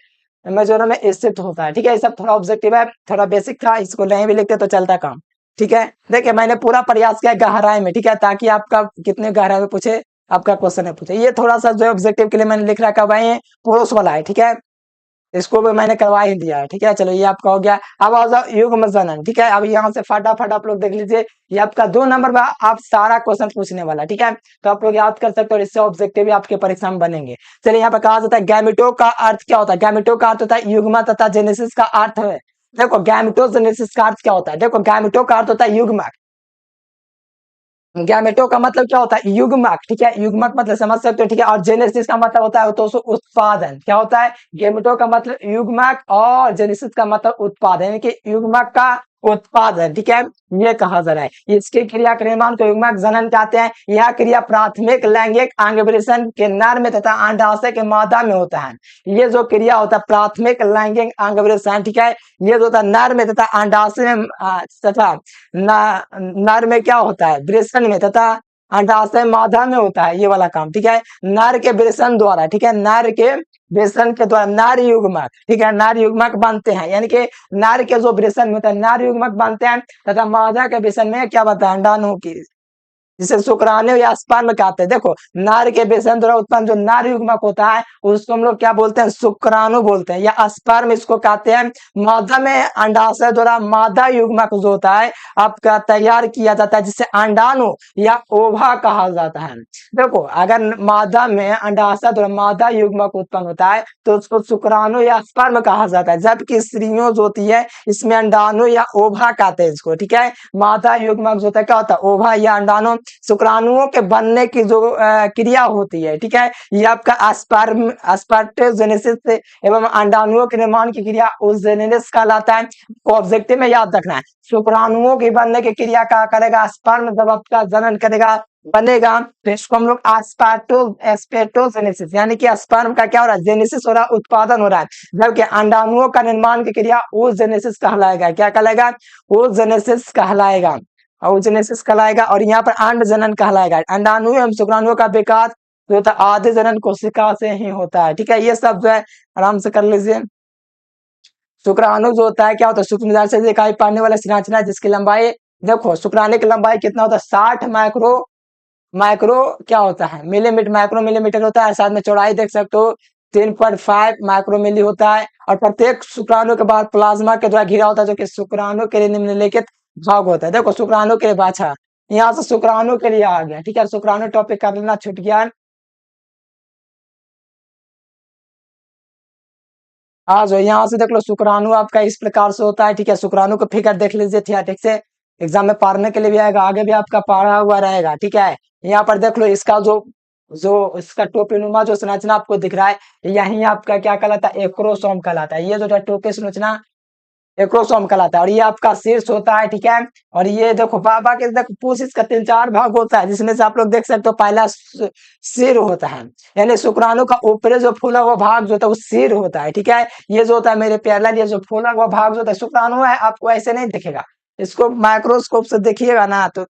मेजोरा में स्थित होता है, ठीक है। ये सब थोड़ा ऑब्जेक्टिव है, थोड़ा बेसिक था, इसको नहीं भी लिखते तो चलता काम, ठीक है। देखिए मैंने पूरा प्रयास किया गहराई में, ठीक है, ताकि आपका कितने गहराई में पूछे आपका क्वेश्चन है पूछे। ये थोड़ा सा जो ऑब्जेक्टिव के लिए मैंने लिख रखा भाई है पुरुष वाला है, ठीक है, इसको भी मैंने करवा ही दिया है, ठीक है। चलो ये आपका हो गया। अब आ जाओ युग्म जनन, ठीक है। अब यहाँ से फटाफट आप लोग देख लीजिए, ये आपका 2 नंबर में आप सारा क्वेश्चन पूछने वाला, ठीक है। तो आप लोग याद कर सकते हो, इससे ऑब्जेक्टिव भी आपके परीक्षा में बनेंगे। चलिए यहाँ पर कहा जाता है गैमेटो का अर्थ क्या होता है, गैमेटो का अर्थ होता है युग्म तथा जेनेसिस का अर्थ है। देखो गैमेटोजेनेसिस का अर्थ क्या होता है, देखो गैमेटो का अर्थ होता है युग्मक, गैमेटो का मतलब क्या होता है युग्मक, ठीक है, युग्मक मतलब समझ सकते हो, ठीक है। और जेनेसिस का मतलब होता है तो उत्पादन, क्या होता है गैमेटो का मतलब युग्मक और जेनेसिस का मतलब उत्पादन, यानी कि युग्मक का उत्पादन, ठीक है, ये कहा जा रहा है। इसके क्रिया के निर्माण को युग्मक जनन कहते हैं। यह क्रिया प्राथमिक लैंगिक अंगविभेषण के नर में तथा अंडाशय के मादा में होता है। ये जो क्रिया होता है प्राथमिक लैंगिक अंगविभेषण, ठीक है, ये जो होता है नर में तथा अंडाशय में तथा नर में क्या होता है वृषण में तथा अंडाशय मादा में होता है ये वाला काम, ठीक है। नर के वृषण द्वारा, ठीक है, नर के वृषण के द्वारा नर युग्मक, ठीक है, नर युग्मक बनते हैं, यानी कि नर के जो वृषण में होता है नर युग्मक बनते हैं, तथा मादा के वृषण में क्या बनता है, अंडाणु की, जिसे शुक्राणु या स्पर्म कहते हैं। देखो नर के वृषण द्वारा उत्पन्न जो नर युग्मक होता है उसको हम लोग क्या बोलते हैं, शुक्राणु बोलते हैं, या स्पर्म इसको कहते हैं। मादा में अंडाशय द्वारा मादा युग्मक जो होता है आपका तैयार किया जाता है, जिसे अंडाणु या ओवा कहा जाता है। देखो अगर मादा में अंडाशय द्वारा मादा युग्मक उत्पन्न होता है तो उसको शुक्राणु या स्पर्म कहा जाता है, जबकि स्त्रियों जो होती है इसमें अंडाणु या ओवा कहते हैं इसको, ठीक है। मादा युग्मक जो होता है क्या होता है, ओवा या अंडाणु। शुक्राणुओं के बनने की जो क्रिया होती है, ठीक है, ये आपका स्पर्म स्पर्मेटोजेनेसिस से एवं अंडाणुओं के निर्माण की क्रिया ओजेनेसिस कहलाता है। ऑब्जेक्टिव में याद रखना है, शुक्राणुओं की बनने की क्रिया क्या करेगा, स्पर्म जब आपका जनन करेगा बनेगा तो इसको हम लोग एस्पेटोजेनेसिस, यानी कि स्पर्म का क्या हो रहा है, जेनेसिस हो रहा है, उत्पादन हो रहा है, जबकि अंडाणुओं का निर्माण की क्रिया ओजेनेसिस कहलाएगा। क्या कहलाएगा, ओजेनेसिस कहलाएगा, ओजेनेसिस कहलाएगा। और यहाँ पर अंड जनन कहलाएगा। अंडाणु एवं शुक्राणुओं का विकास जो होता है आदि जनन कोशिका से ही होता है, ठीक है। ये सब जो है आराम से कर लीजिए। शुक्राणु जो होता है क्या होता है, सूक्ष्म से इकाई पाने वाला संरचना जिसकी लंबाई, देखो शुक्राणु की लंबाई कितना होता है, 60 माइक्रो माइक्रो क्या होता है, मिलीमीटर, माइक्रो मिलीमीटर होता है। साथ में चौड़ाई देख सकते हो 3.5 माइक्रो मिली होता है। और प्रत्येक शुक्राणु के बाद प्लाज्मा के द्वारा घिरा होता है, जो कि शुक्राणु के लिए निम्नलिखित भाग होता है। देखो शुक्राणु के लिए बाछा, यहाँ से शुक्राणु के लिए आ गया, ठीक है। शुक्राणु टॉपिक कर लेना, छूट गया। हाँ जो यहाँ से देख लो शुक्राणु आपका इस प्रकार से होता है, ठीक है। शुक्राणु को फिगर देख लीजिए, ठीक से एग्जाम में पढ़ने के लिए भी आएगा, आगे भी आपका पढ़ा हुआ रहेगा, ठीक है। यहाँ पर देख लो इसका जो जो इसका टोपीनुमा जो संरचना आपको दिख रहा है, यही आपका क्या कहलाता है, एक्रोसोम कहलाता है। ये जो टोपी संरचना एक्रोसोम कहलाता है। और ये आपका शीर्ष होता है, ठीक है। और ये देखो बाबा के देखो पूछ इसका 3-4 भाग होता है, जिसमें से आप लोग देख सकते हो पहला सिर होता है, यानी शुक्राणु का ऊपरी जो फूला हुआ भाग जो होता है वो सिर होता है, ठीक है। ये जो होता है मेरे प्यारे, ये जो फूला हुआ भाग जो होता है शुक्राणु है, आपको ऐसे नहीं दिखेगा, इसको माइक्रोस्कोप से देखिएगा ना तो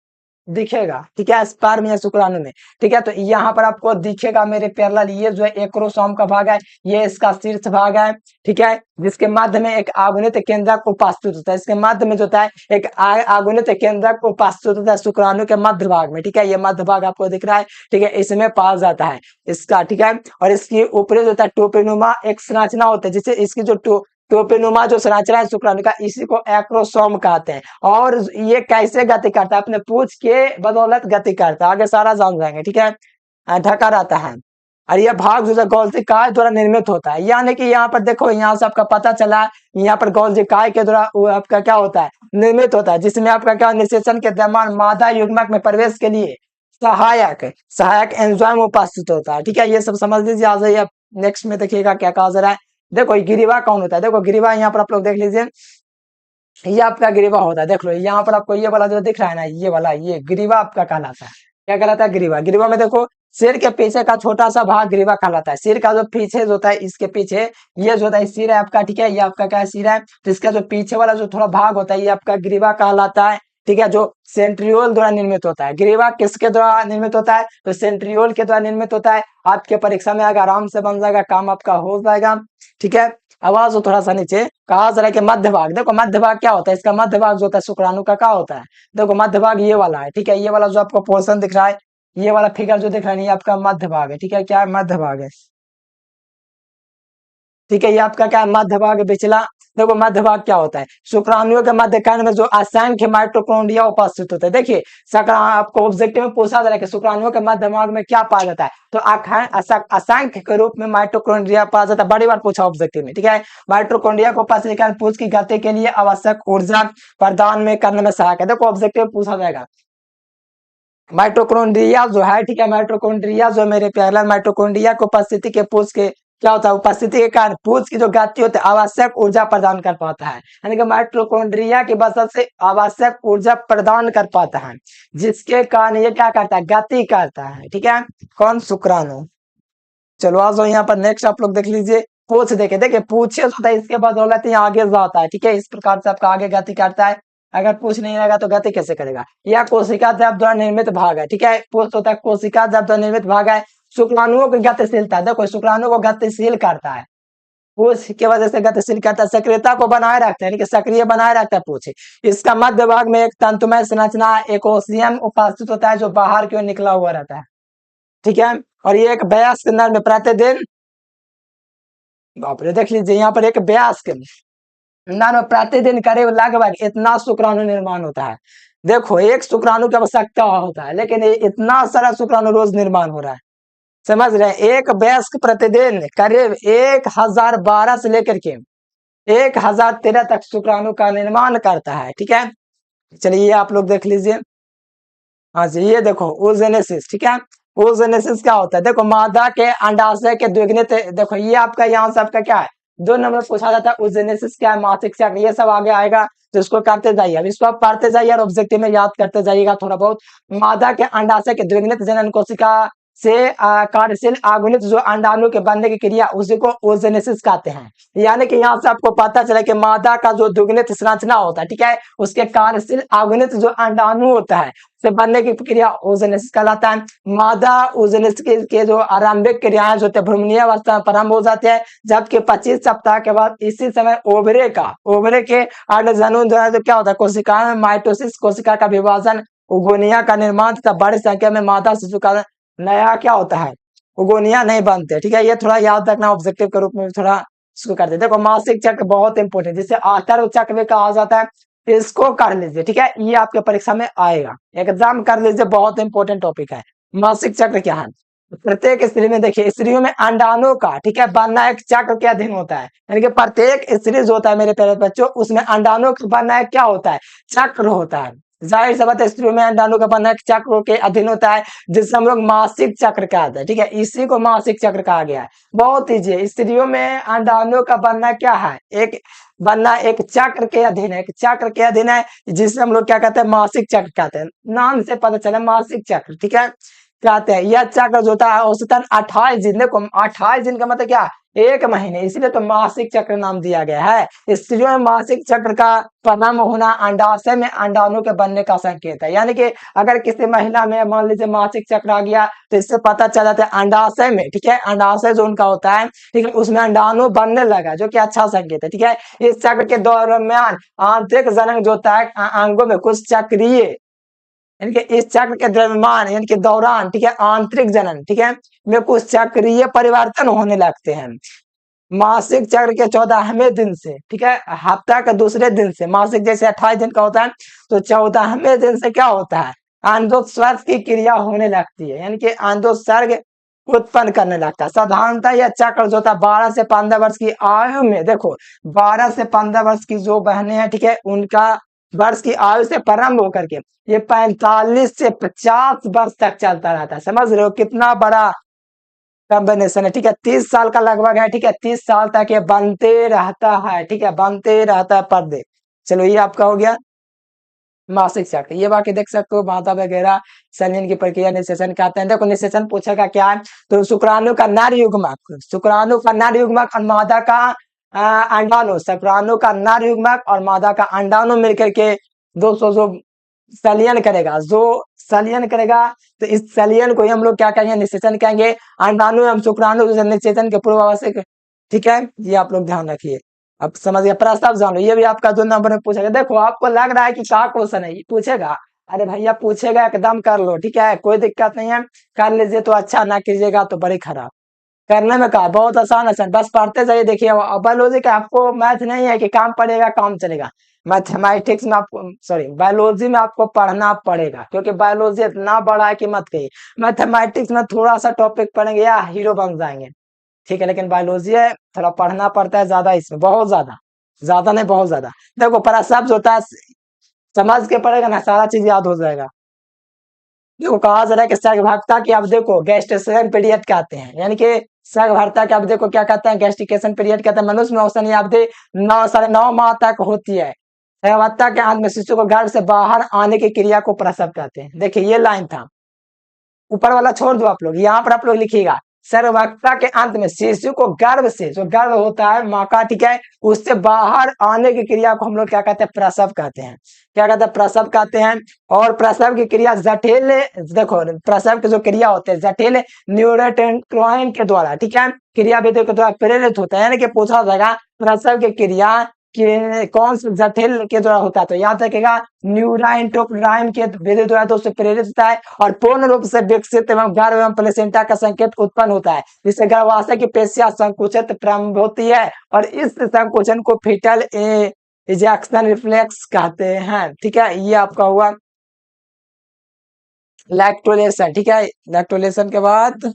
दिखेगा, ठीक है, स्पर्म या शुक्राणु में, ठीक है। तो यहाँ पर आपको दिखेगा मेरे प्यारे, ये जो है एक्रोसोम का भाग है, ये इसका शीर्ष भाग है, ठीक है, जिसके मध्य में एक आगुनित केंद्रक उपस्थित होता है। इसके मध्य में जो होता है एक आगुनित केंद्रक उपस्थित होता है शुक्राणु के मध्य भाग में, ठीक है। ये मध्य भाग आपको दिख रहा है, ठीक है, इसमें पाया जाता है इसका, ठीक है। और इसकी ऊपरी जो होता है टोपेनुमा एक संरचना होता है, जिसे इसकी जो टोपेनुमा जो संरचना है शुक्राणु का, इसी को एक्रोसोम कहते हैं। और ये कैसे गति करता है, अपने पूछ के बदौलत गति करता है, आगे सारा जान जाएंगे, ठीक है। ढका रहता है। और यह भाग जो है गोल्जी काय द्वारा निर्मित होता है, यानी कि यहाँ पर देखो, यहाँ से आपका पता चला यहाँ पर गोल्जी काय के द्वारा वो आपका क्या होता है, निर्मित होता है, जिसमें आपका क्या निषेचन के दरमियान मादा युग्मक में प्रवेश के लिए सहायक सहायक एंजाइम उपस्थित होता है, ठीक है। ये सब समझ लीजिए। आज ये नेक्स्ट में देखिएगा क्या कहा जा रहा है। देखो गिरिवा कौन होता है, देखो गिरिवा यहाँ पर आप लोग देख लीजिए, ये आपका गिरिवा होता है। देख लो यहाँ पर आपको ये वाला जो दिख रहा है ना, ये वाला ये गिरिवा आपका कहलाता है। क्या कहलाता है, गिरिवा। गिरिवा में देखो सिर के पीछे का छोटा सा भाग गिरिवा कहलाता है। सिर का जो पीछे जो होता है, इसके पीछे ये जो होता है सिर है आपका, ठीक है, ये आपका क्या सिर है, तो इसका जो पीछे वाला जो थोड़ा भाग होता है ये आपका गिरिवा कहलाता है, ठीक है, जो सेंट्रियोल द्वारा निर्मित होता है। ग्रीवा किसके द्वारा निर्मित होता है, तो सेंट्रियोल के द्वारा निर्मित होता है। आपके परीक्षा में आगे आराम से बन जाएगा, काम आपका हो जाएगा, ठीक है। आवाज थोड़ा सा नीचे कहा जा रहा है कि मध्य भाग, देखो मध्य भाग क्या होता है, इसका मध्य भाग जो होता है शुक्राणु का क्या होता है, देखो मध्य भाग ये वाला है, ठीक है। ये वाला जो आपको पोर्शन दिख रहा है, ये वाला फिगर जो दिख रहा है, ये आपका मध्य भाग है, ठीक है। क्या है, मध्य भाग है, ठीक है। ये आपका क्या है, मध्य भाग पिछला। देखो मध्य भाग क्या होता है, शुक्राणुओं के मध्य खंड में जो असंख्य माइटोकॉन्ड्रिया उपस्थित होते हैं। देखिए आपको ऑब्जेक्टिव में पूछा जा रहा है कि शुक्राणुओं के मध्य भाग में क्या पाया जाता है, तो असंख्य के रूप में माइटोकॉन्ड्रिया पाया जाता है। बड़ी बार पूछा ऑब्जेक्टिव में, ठीक है। माइटोकॉन्ड्रिया को उपस्थित पूछ की गति के लिए आवश्यक ऊर्जा प्रदान में करने में सहायक है। देखो ऑब्जेक्टिव पूछा जाएगा माइटोकॉन्ड्रिया जो है, ठीक है, माइटोकॉन्ड्रिया जो मेरे प्यारे माइटोकॉन्ड्रिया को उपस्थिति के पूछ के क्या होता है, उपस्थिति के कारण पूछ की जो गति होती है आवश्यक ऊर्जा प्रदान कर पाता है, यानी कि माइटोकॉन्ड्रिया की वजह से आवश्यक ऊर्जा प्रदान कर पाता है, जिसके कारण ये क्या करता है, गति करता है, ठीक है। कौन, शुक्राणु। चलो आ जाओ यहाँ पर नेक्स्ट आप लोग देख लीजिए, पूछ देखे, देखिए पूछे होता है, इसके बाद दौलत यहाँ आगे जाता है, ठीक है। इस प्रकार से आपका आगे गति करता है। अगर पूछ नहीं रहेगा तो गति कैसे करेगा। यह कोशिका द्रव द्वारा निर्मित भाग है, ठीक है। पूछ होता है कोशिका द्रव द्वारा निर्मित भाग है। शुक्राणुओं की गतिशीलता, देखो शुक्राणु को गतिशील करता है, पूछ की वजह से गतिशील करता है। सक्रियता को बनाए रखता है, यानी कि सक्रिय बनाए रखता है पूछ। इसका मध्य भाग में एक तंतुमय संरचना एक ओसियम उपस्थित होता है जो बाहर की ओर निकला हुआ रहता है, ठीक है। और ये एक वयस्क नर में प्रतिदिन, बाप रे देख लीजिए यहाँ पर एक वयस्क नर में प्रतिदिन करीब लगभग इतना शुक्राणु निर्माण होता है। देखो एक शुक्राणु की आवश्यकता होता है, लेकिन इतना सारा शुक्राणु रोज निर्माण हो रहा है, समझ रहे हैं। एक वयस्क प्रतिदिन करीब 1012 से लेकर के 1013 तक शुक्राणु का निर्माण करता है, ठीक है। चलिए आप लोग देख लीजिए। हाँ जी, ये देखो ओजेनेसिस, ठीक है। ओजेनेसिस क्या होता है, देखो मादा के अंडाशय के द्विगुणित, देखो ये आपका यहाँ से आपका क्या है 2 नंबर पूछा जाता है। ओजेनेसिस क्या है, मासिक चक्र, ये सब आगे आएगा तो इसको करते जाइए। अब इसको आप पढ़ते जाइए और ऑब्जेक्टिव में याद करते जाइएगा थोड़ा बहुत। मादा के अंडाशय के द्विगुणित जनन कोशिका से कार्यशील आगुनित जो अंडाणु के बनने की क्रिया उसी को ओजेनेसिस कहते हैं। यानी कि यहाँ से आपको पता चला कि मादा का जो द्विगुणित संरचना होता है, ठीक है, उसके कार्यशील आगुनित जो अंडाणु होता है से बनने की प्रक्रिया ओजेनेसिस कहलाता है। मादा ओजेनेसिस के जो आरंभिक क्रियाएं जो भ्रूणीय अवस्था में प्रारंभ हो जाती है, जबकि 25 सप्ताह के बाद इसी समय ओवरे के अंडजनन द्वारा जो क्या होता है कोशिका में माइटोसिस, कोशिका का विभाजन, उगोनिया का निर्माण तथा बड़ी संख्या में मादा शिशु का नया क्या होता है उगोनिया नहीं बनते, ठीक है। ये थोड़ा याद रखना, ऑब्जेक्टिव के रूप में थोड़ा इसको करते। देखो मासिक चक्र बहुत इंपॉर्टेंट, जिसे आतर चक्र भी कहा जाता है, इसको कर लीजिए, ठीक है। ये आपके परीक्षा में आएगा, एग्जाम कर लीजिए, बहुत इंपॉर्टेंट टॉपिक है। मासिक चक्र क्या है, प्रत्येक स्त्री में देखिए, स्त्रियों में अंडाणु का, ठीक है, बनना एक चक्र के अधीन होता है। यानी कि प्रत्येक स्त्री जो होता है मेरे प्यारे बच्चों, उसमें अंडाणु का बनना क्या होता है, चक्र होता है। जाहिर सी बात है स्त्रियों में अंडाणु का बनना एक चक्र के अधीन होता है, जिससे हम लोग मासिक चक्र कहते हैं, ठीक है। इसी को मासिक चक्र कहा गया है। बहुत ईजी, स्त्रियों में अंडाणु का बनना क्या है, एक बनना एक चक्र के अधीन है, एक चक्र के अधीन है, जिसे हम लोग क्या कहते हैं मासिक चक्र कहते हैं। नाम से पता चला मासिक चक्र, ठीक है, कहते हैं। यह चक्र जो होता है औसतन 28 दिन, देखो 28 दिन का मतलब क्या, 1 महीने, इसलिए तो मासिक चक्र नाम दिया गया है। स्त्रियों में मासिक चक्र का प्रारंभ होना अंडाशय में अंडाणु के बनने का संकेत है। यानी कि अगर किसी महिला में मान लीजिए मासिक चक्र आ गया तो इससे पता चल जाता है अंडाशय में, ठीक है, अंडाशय जो उनका होता है, ठीक है, उसमें अंडाणु बनने लगा, जो कि अच्छा संकेत है, ठीक है। इस चक्र के दरमियान आंतरिक जनन जो होता है अंगों में कुछ चक्रीय, यानी कि इस चक्र के द्रव्यमान यानी कि दौरान, ठीक है, आंतरिक जनन, ठीक है, में कुछ चक्रीय परिवर्तन होने लगते हैं। मासिक चक्र के 14वें दिन से, ठीक है, हफ्ता के दूसरे दिन से, मासिक जैसे 28 दिन का होता है तो 14वें दिन से क्या होता है अंडोत्सर्ग की क्रिया होने लगती है, यानी कि अंडोत्सर्ग उत्पन्न करने लगता है। साधारणतः यह चक्र जो था 12 से 15 वर्ष की आयु में, देखो 12 से 15 वर्ष की जो बहनें हैं, ठीक है, उनका वर्ष की आयु से प्रारंभ होकर के ये 45 से 50 वर्ष तक चलता रहता है। समझ रहे हो कितना बड़ा कॉम्बिनेशन है, ठीक है। 30 साल का लगभग है, ठीक है, 30 साल तक ये बनते रहता है, ठीक है, बनते रहता है पर्दे। चलो ये आपका हो गया मासिक चक्र। ये बाकी देख सकते हो मादा वगैरह संलीन की प्रक्रिया निषेचन कहते हैं। देखो निषेचन पूछेगा क्या है, तो शुक्राणु का नर युग्मक, शुक्राणु का नर युग्मक और मादा का अंडाणु, शुक्राणु का नर युग्मक और मादा का अंडाणु मिलकर के 200 जो संलयन करेगा, जो संलयन करेगा, तो इस संलयन को हम लोग क्या कहेंगे निषेचन कहेंगे। अंडाणु एवं शुक्राणु निषेचन के पूर्व आवश्यक, ठीक है, ये आप लोग ध्यान रखिए। अब समझ गया, प्रस्ताव जान लो, ये भी आपका 2 नंबर में पूछेगा। देखो आपको लग रहा है कि क्या क्वेश्चन है, पूछेगा, अरे भैया पूछेगा एकदम कर लो, ठीक है, कोई दिक्कत नहीं है, कर लीजिए तो अच्छा, ना कीजिएगा तो बड़ी खराब। करने में कहा बहुत आसान आसान, बस पढ़ते जाइए। देखिए बायोलॉजी का आपको मैथ नहीं है कि काम पड़ेगा काम चलेगा, मैथमेटिक्स में आपको, सॉरी बायोलॉजी में आपको पढ़ना पड़ेगा, क्योंकि बायोलॉजी इतना बड़ा है कि मत कहिए। मैथमेटिक्स में थोड़ा सा टॉपिक पढ़ेंगे या हीरो बन जाएंगे, ठीक है, लेकिन बायोलॉजी है थोड़ा पढ़ना पड़ता है ज्यादा, इसमें बहुत ज्यादा, ज्यादा नहीं बहुत ज्यादा। देखो पर शब्द होता है, समझ के पढ़ेगा ना सारा चीज याद हो जाएगा। देखो कहा जा रहा है कि सर्गभागता की अवधि को गैस्ट्रेशन पीरियड कहते हैं, यानी कि सर्गभागता की अवधि को क्या कहते हैं, गैस्ट्रिकेशन पीरियड कहते हैं। मनुष्य में औसतन यह अवधि 9 साढ़े 9 माह तक होती है। गर्भावस्था के अंत में शिशु को गर्भ से बाहर आने की क्रिया को प्रसव कहते हैं। देखिए ये लाइन था, ऊपर वाला छोड़ दो आप लोग, यहाँ पर आप लोग लिखिएगा सर्वक्ता के अंत में शिशु को गर्भ से, जो गर्भ होता है माँ का, ठीक है, उससे बाहर आने की क्रिया को हम लोग क्या कहते हैं, प्रसव कहते हैं। क्या कहते हैं, प्रसव कहते हैं। और प्रसव की क्रिया जटिल, देखो प्रसव की जो क्रिया होते हैं जटिल न्यूरोटेंड्रोइन के द्वारा, ठीक है, क्रिया विधियों के द्वारा प्रेरित होता है। यानी कि पूछा जाएगा प्रसव की क्रिया कि कौन से जटिल के द्वारा होता है, तो याद रखेगा न्यूराइंटोप्राइम के विधि द्वारा तो उससे प्रेरित होता है। और पूर्ण रूप से विकसित एवं गर्भ एवं प्लेसेंटा का संकेत उत्पन्न होता है, जिससे गर्भाशय की पेशियां संकुचित प्रारंभ होती है और इस संकुचन को फीटल इजेक्शन रिफ्लेक्स कहते हैं। ठीक है, ये आपका हुआ लैक्टोलेशन। ठीक है, लैक्टोलेशन के बाद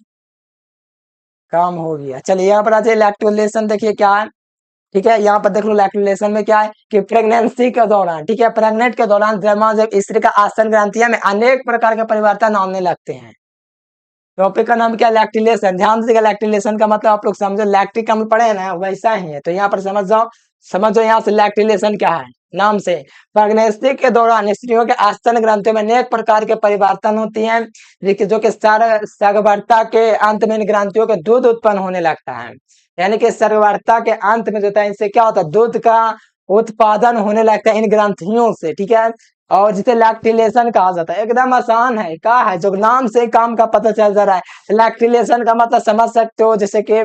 काम हो गया। चलिए यहाँ पर आ जाइए, लैक्टोलेशन देखिए क्या है। ठीक है, यहाँ पर देख लो लैक्टोलेशन में क्या है कि प्रेगनेंसी के दौरान, ठीक है, प्रेग्नेंट के दौरान जब स्त्री का आसन ग्रंथियों में अनेक प्रकार के परिवर्तन आने लगते हैं। टॉपिक का नाम क्या है, लैक्टिलेशन। ध्यान से, लैक्टिलेशन का मतलब आप लोग समझो, लैक्टिक हम पढ़े ना वैसा ही है, तो यहाँ पर समझ जाओ, समझो यहाँ से लैक्टिलेशन क्या है। नाम से प्रेगनेंसी के दौरान स्त्रियों के आस्तन ग्रंथियों में अनेक प्रकार के परिवर्तन होती हैं, जो कि सर्गवर्ता के अंत में इन ग्रंथियों के दूध उत्पन्न होने लगता है। यानी कि सर्गवर्ता के अंत में जो होता है, इनसे क्या होता है, दूध का उत्पादन होने लगता है इन ग्रंथियों से। ठीक है, और जिसे लैक्टिलेशन कहा जाता है। एकदम आसान है, क्या है, जो नाम से काम का पता चल जा रहा है। लैक्टिलेशन का मतलब समझ सकते हो, जैसे कि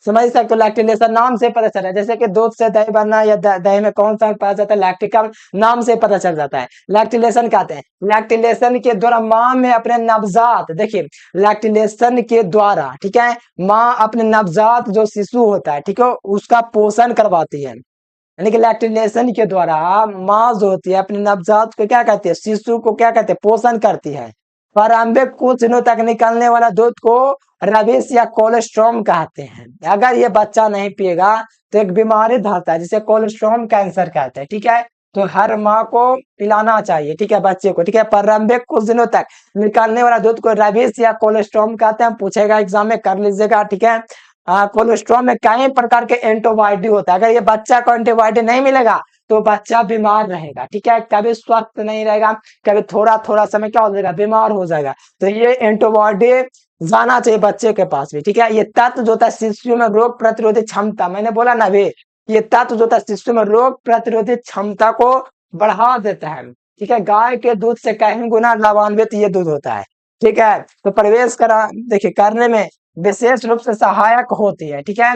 समझ सकते हो, लैक्टिलेशन नाम से पता चल रहा है। जैसे कि दूध से दही बनना या दही में कौन सा पाया जाता है, लैक्टिकम, नाम से पता चल जाता है। लैक्टिलेशन कहते हैं, लैक्टिलेशन के द्वारा माँ में अपने नवजात, देखिए लैक्टिलेशन के द्वारा, ठीक है, माँ अपने नवजात जो शिशु होता है, ठीक है, उसका पोषण करवाती है। यानी कि लैक्टिनेशन के द्वारा माँ जो होती है अपने नवजात को क्या कहते हैं, शिशु को क्या कहते हैं, पोषण करती है। प्रारंभिक कुछ दिनों तक निकलने वाला दूध को रबिस या कोलेस्ट्रॉम कहते हैं। अगर ये बच्चा नहीं पिएगा तो एक बीमारी धरता है जिसे कोलेस्ट्रॉम कैंसर कहते हैं। ठीक है, तो हर माँ को पिलाना चाहिए, ठीक है, बच्चे को। ठीक है, प्रारंभिक कुछ दिनों तक निकलने वाला दूध को रबिस या कोलेस्ट्रॉम कहते हैं। पूछेगा एग्जाम में, कर लीजिएगा। ठीक है, कोलेस्ट्रॉल में कई प्रकार के एंटीबायोटिक होता है। अगर ये बच्चा को एंटीबायोटिक नहीं मिलेगा तो बच्चा बीमार रहेगा। ठीक है, कभी स्वस्थ नहीं रहेगा, कभी थोड़ा थोड़ा समय क्या हो जाएगा, बीमार हो जाएगा। तो ये एंटीबायोटिक जाना चाहिए बच्चे के पास भी। ठीक है, ये तत्व जो होता है शिशु में रोग प्रतिरोधी क्षमता, मैंने बोला ना अभी, ये तत्व जो होता है शिशु में रोग प्रतिरोधी क्षमता को बढ़ा देता है। ठीक है, गाय के दूध से कहीं गुना लाभान्वित ये दूध होता है। ठीक है, तो प्रवेश करा देखिए करने में विशेष रूप से सहायक होती है। ठीक है,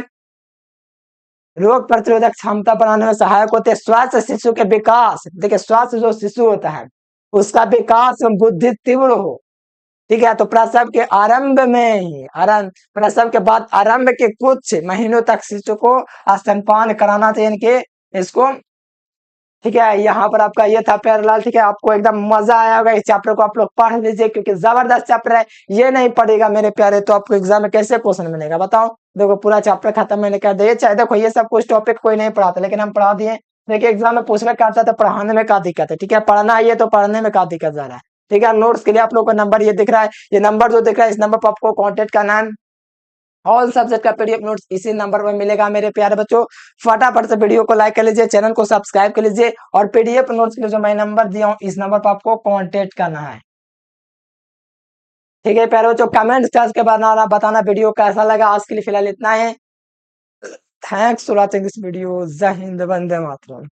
रोग प्रतिरोधक क्षमता बढ़ाने में सहायक होते हैं। स्वास्थ्य शिशु के विकास, देखिए स्वास्थ्य जो शिशु होता है उसका विकास में बुद्धि तीव्र हो। ठीक है, तो प्रसव के आरंभ में ही, आरंभ प्रसव के बाद आरंभ के कुछ महीनों तक शिशु को स्तनपान कराना चाहिए, इनके इसको। ठीक है, यहाँ पर आपका ये था प्यारेलाल। ठीक है, आपको एकदम मजा आया होगा, इस चैप्टर को आप लोग पढ़ लीजिए क्योंकि जबरदस्त चैप्टर है। ये नहीं पढ़ेगा मेरे प्यारे तो आपको एग्जाम में कैसे क्वेश्चन मिलेगा बताओ। देखो पूरा चैप्टर खत्म मैंने कर दिया। चाहे देखो ये सब कुछ टॉपिक कोई नहीं पढ़ाता लेकिन हम पढ़ा दिए। देखिए एग्जाम में पूछना क्या आता है, तो पढ़ाने में क्या दिक्कत है। ठीक है, पढ़ना है ये तो पढ़ने में क्या दिक्कत जा रहा है। ठीक है, नोट्स के लिए आप लोग का नंबर ये दिख रहा है, ये नंबर जो दिख रहा है इस नंबर पर आपको कॉन्टेक्ट करना है। ऑल सब्जेक्ट का पीडीएफ नोट्स इसी नंबर पर मिलेगा मेरे प्यारे बच्चों। फटाफट से वीडियो को लाइक कर लीजिए, चैनल को सब्सक्राइब कर लीजिए और पीडीएफ नोट्स के लिए जो मैं नंबर दिया हूँ इस नंबर पर आपको कांटेक्ट करना है। ठीक है प्यारे बच्चों, कमेंट करके बताना वीडियो कैसा लगा। आज के लिए फिलहाल इतना है। Thanks for watching this video. जय हिंद, वंदे मातरम।